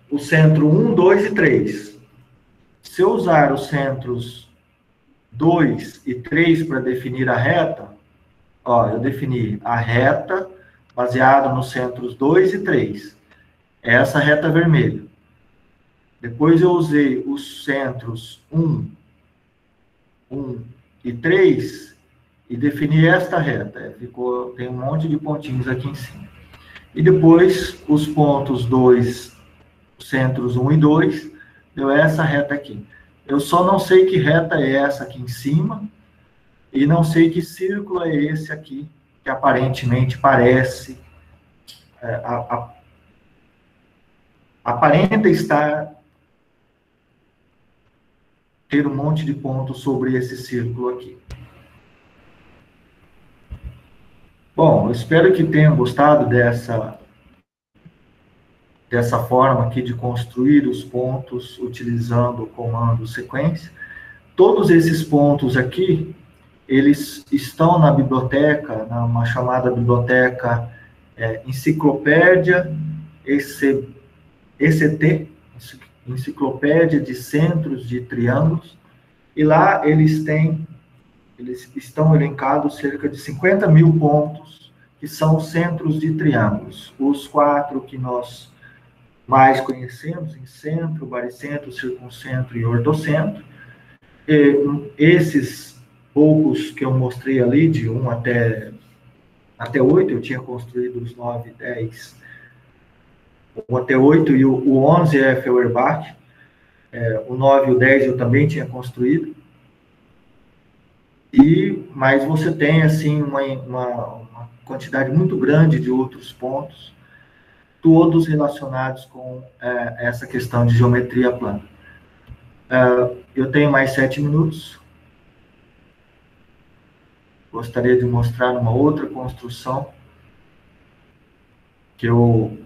B: o centro 1, 2 e 3. Se eu usar os centros 2 e 3 para definir a reta, ó, eu defini a reta baseado nos centros 2 e 3. É essa reta vermelha. Depois eu usei os centros 1 e 3 e defini esta reta. Tem um monte de pontinhos aqui em cima. E depois os pontos 2, centros 1 e 2, deu essa reta aqui. Eu só não sei que reta é essa aqui em cima e não sei que círculo é esse aqui, que aparentemente parece... aparenta estar... ter um monte de pontos sobre esse círculo aqui. Bom, eu espero que tenham gostado dessa forma aqui de construir os pontos utilizando o comando sequência. Todos esses pontos aqui, eles estão na biblioteca, numa chamada biblioteca Enciclopédia ECT, Enciclopédia de Centros de Triângulos, e lá eles estão elencados cerca de 50 mil pontos, que são centros de triângulos. Os 4 que nós mais conhecemos, em centro, baricentro, circuncentro e ordocentro. Esses poucos que eu mostrei ali, de 1 até 8, eu tinha construído os 9, 10, 1 até 8, e o 11 é Feuerbach, o 9 e o 10 eu também tinha construído. Mas você tem, assim, uma quantidade muito grande de outros pontos, todos relacionados com essa questão de geometria plana. Eu tenho mais 7 minutos. Gostaria de mostrar uma outra construção que eu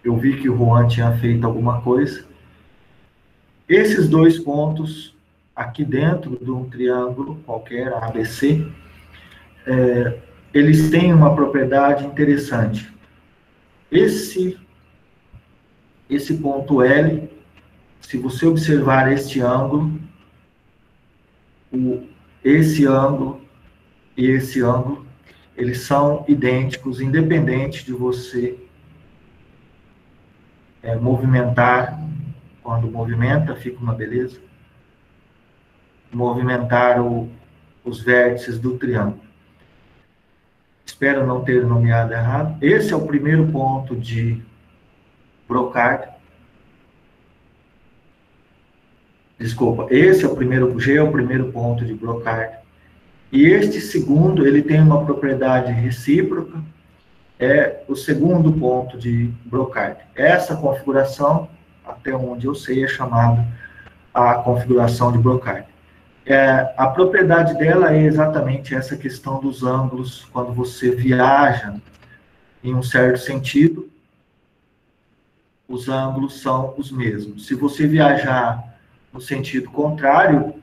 B: vi que o Juan tinha feito alguma coisa. Esses 2 pontos aqui dentro de um triângulo qualquer, ABC, eles têm uma propriedade interessante. Esse ponto L, se você observar este ângulo, esse ângulo e esse ângulo, eles são idênticos, independente de você movimentar. Quando movimenta, fica uma beleza. Movimentar os vértices do triângulo. Espero não ter nomeado errado. Esse é o primeiro ponto de Brocard. Desculpa, esse é o primeiro, G é o primeiro ponto de Brocard. E este segundo, ele tem uma propriedade recíproca, é o segundo ponto de Brocard. Essa configuração, até onde eu sei, é chamada a configuração de Brocard. A propriedade dela é exatamente essa questão dos ângulos. Quando você viaja em um certo sentido, os ângulos são os mesmos. Se você viajar no sentido contrário,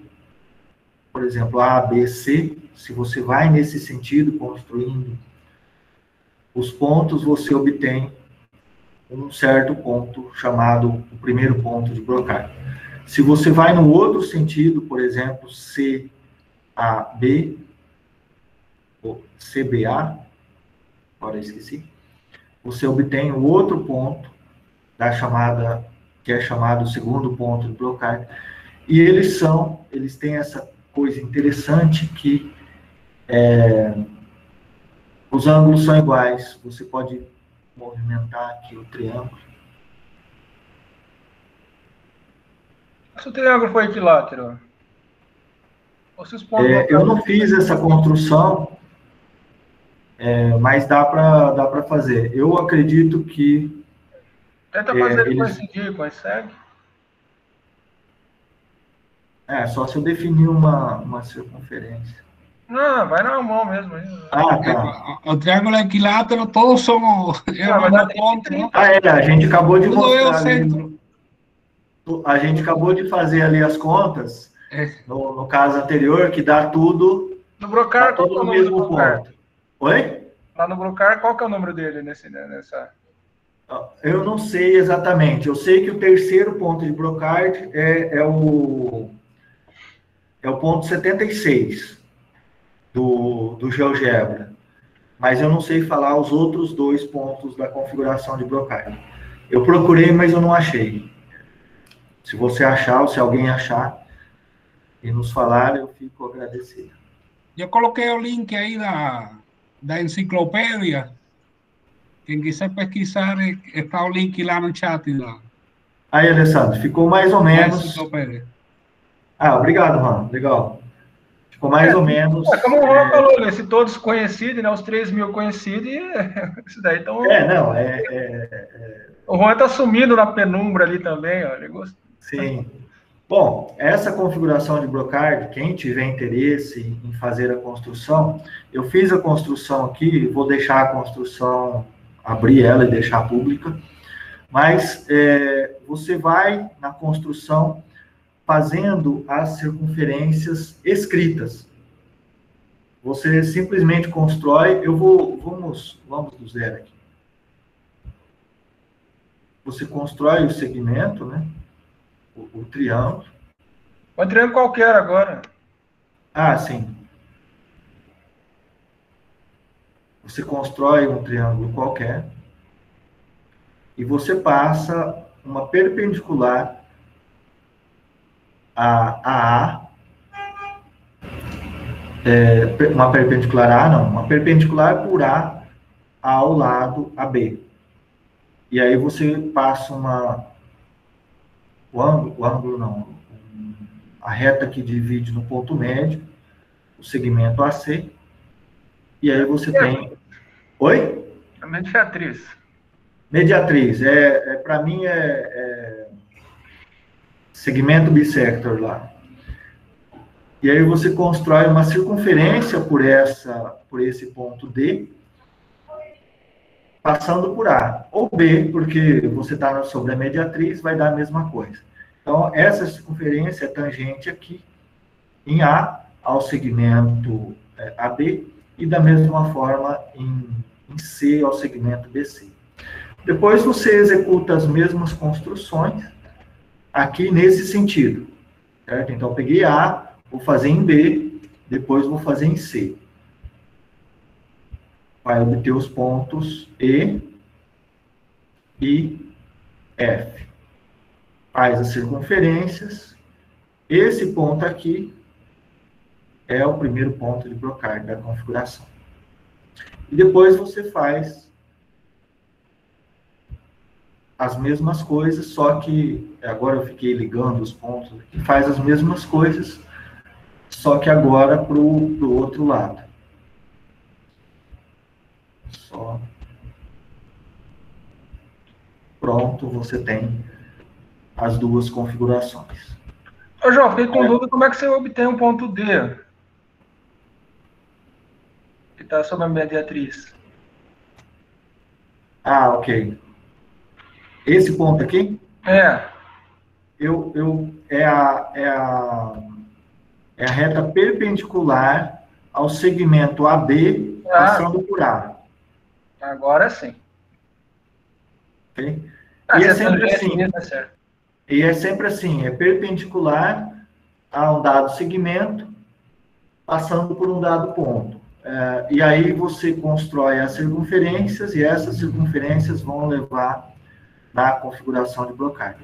B: por exemplo, A, B, C, se você vai nesse sentido, construindo os pontos, você obtém um certo ponto, chamado o primeiro ponto de Brocard. Se você vai no outro sentido, por exemplo, CAB, ou CBA, agora esqueci, você obtém o outro ponto, que é chamado o segundo ponto de Brocard, e eles têm essa coisa interessante que os ângulos são iguais. Você pode movimentar aqui o triângulo.
C: Se o triângulo for equilátero,
B: eu não fiz essa construção, mas dá para fazer. Eu acredito que...
C: Tenta fazer ele coincidir, consegue?
B: Só se eu definir uma circunferência.
C: Não, vai na mão mesmo.
B: Ah, tá.
A: O triângulo equilátero, todos somos é
C: Não,
A: o
C: vai dar
A: mesmo ponto, não?
B: Ah, a gente acabou de
A: Tudo é o
B: mostrar ali,
A: centro.
B: a gente acabou de fazer ali as contas,
A: É.
B: no caso anterior, que dá tudo,
C: No
B: dá
C: Brocar, qual que é
B: tudo
C: o
B: no
C: número do
B: mesmo
C: Brocar?
B: ponto. Oi?
C: Lá no Brocar, qual que é o número dele nessa?
B: Eu não sei exatamente. Eu sei que o terceiro ponto de Brocard é o ponto 76 do GeoGebra. Mas eu não sei falar os outros dois pontos da configuração de Brocard. Eu procurei, mas eu não achei. Se você achar, ou se alguém achar e nos falar, eu fico agradecido.
A: Eu coloquei o link aí da enciclopédia. Quem quiser pesquisar, está o link lá no chat
B: Aí, Alessandro, ficou mais ou
A: da
B: menos.
A: enciclopédia.
B: Ah, obrigado, Juan. Legal. Ficou mais ou menos.
C: Como o Juan falou, né? Se todos conhecidos, né? Os 3.000 conhecidos, isso daí então.
B: Não,
C: O Juan tá sumindo na penumbra ali também, ó. Ele gostou.
B: sim. Bom, essa configuração de Brocard, quem tiver interesse em fazer a construção, eu fiz a construção aqui, vou deixar a construção, abrir ela e deixar pública, mas você vai na construção fazendo as circunferências escritas. Você simplesmente constrói, vamos do zero aqui. Você constrói o segmento, né? O triângulo.
C: Um triângulo qualquer agora.
B: Ah, sim. Você constrói um triângulo qualquer e você passa uma perpendicular a uma perpendicular A, não, uma perpendicular por A ao lado AB. E aí você passa o ângulo não, a reta que divide no ponto médio, o segmento AC, e aí você tem... Oi?
C: A mediatriz.
B: Mediatriz, para mim segmento bissector lá. E aí você constrói uma circunferência por esse ponto D, passando por A. Ou B, porque você está sobre a mediatriz, vai dar a mesma coisa. Então, essa circunferência é tangente aqui, em A, ao segmento AB, e da mesma forma em C, ao segmento BC. Depois você executa as mesmas construções, aqui nesse sentido. Certo? Então, eu peguei A, vou fazer em B, depois vou fazer em C. Vai obter os pontos E e F. Faz as circunferências. Esse ponto aqui é o primeiro ponto de Brocard da configuração. E depois você faz as mesmas coisas, só que agora eu fiquei ligando os pontos aqui, faz as mesmas coisas, só que agora para o outro lado. Só. Pronto, você tem as duas configurações.
C: Ô, João, fiquei com dúvida como é que você obtém um ponto D que está sobre a mediatriz.
B: Ah, ok. Esse ponto aqui?
C: É.
B: É a reta perpendicular ao segmento AB, passando por A.
C: Agora sim.
B: Okay? E é sempre assim.
C: Tá certo.
B: E é sempre assim, é perpendicular a um dado segmento, passando por um dado ponto. E aí você constrói as circunferências, e essas circunferências vão levar na configuração de Brocard.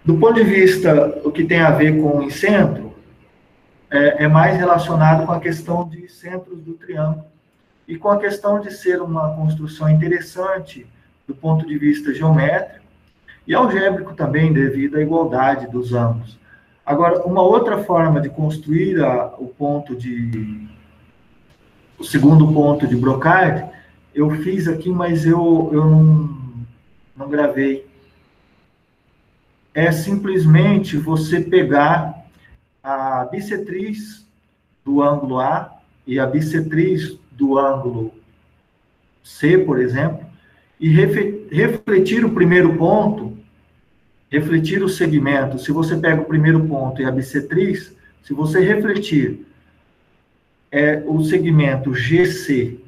B: Do ponto de vista, o que tem a ver com o centro, é mais relacionado com a questão de centros do triângulo, e com a questão de ser uma construção interessante do ponto de vista geométrico, e algébrico também, devido à igualdade dos ângulos. Agora, uma outra forma de construir o segundo ponto de Brocard, eu fiz aqui, mas eu não gravei. É simplesmente você pegar a bissetriz do ângulo A e a bissetriz do ângulo C, por exemplo, e refletir o primeiro ponto, refletir o segmento. Se você pega o primeiro ponto e a bissetriz, se você refletir o segmento GC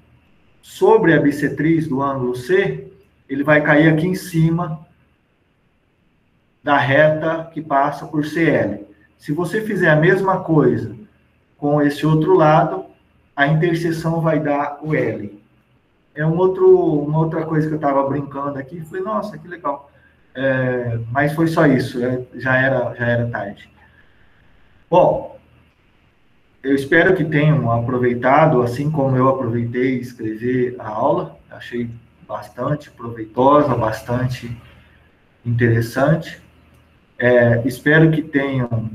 B: sobre a bissetriz do ângulo C, ele vai cair aqui em cima da reta que passa por CL. Se você fizer a mesma coisa com esse outro lado, a interseção vai dar o L. É uma outra coisa que eu estava brincando aqui, falei, nossa, que legal. Mas foi só isso, já era tarde. Bom, eu espero que tenham aproveitado, assim como eu aproveitei escrever a aula. Achei bastante proveitosa, bastante interessante. Espero que tenham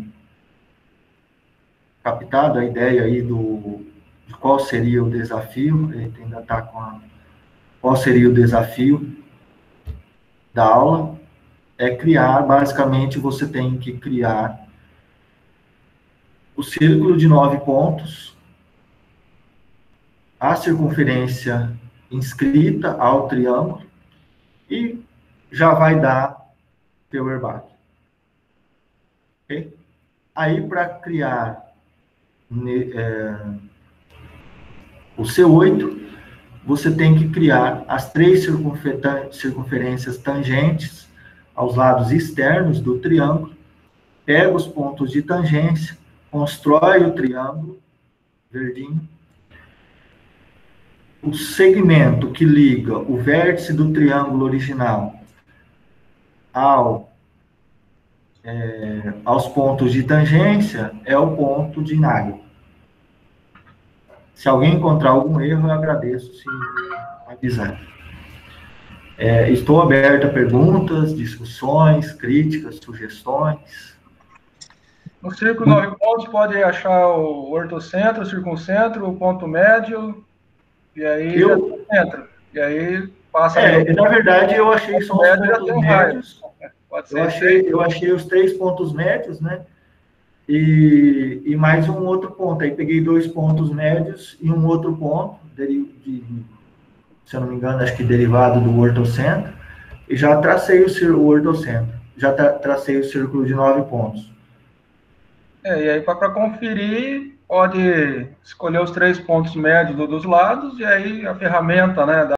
B: captado a ideia aí de qual seria o desafio. A gente ainda está com qual seria o desafio da aula. Basicamente, você tem que criar o círculo de 9 pontos, a circunferência inscrita ao triângulo, e já vai dar Feuerbach. Okay? Aí, para criar o C8, você tem que criar as 3 circunferências tangentes aos lados externos do triângulo, pega os pontos de tangência, constrói o triângulo, verdinho. O segmento que liga o vértice do triângulo original aos pontos de tangência é o ponto de Nagel. Se alguém encontrar algum erro, eu agradeço se avisar. Estou aberto a perguntas, discussões, críticas, sugestões.
C: No círculo 9 pontos, pode achar o ortocentro, o circuncentro, o ponto médio, e aí centro. E aí passa...
B: na verdade, eu achei só os pontos médios.
C: Pode ser.
B: Eu achei os 3 pontos médios, né? E mais um outro ponto. Aí peguei 2 pontos médios e um outro ponto, se eu não me engano, acho que derivado do ortocentro, e já tracei o ortocentro. Já tracei o círculo de 9 pontos.
C: E aí, para conferir, pode escolher os 3 pontos médios dos lados, e aí a ferramenta, né,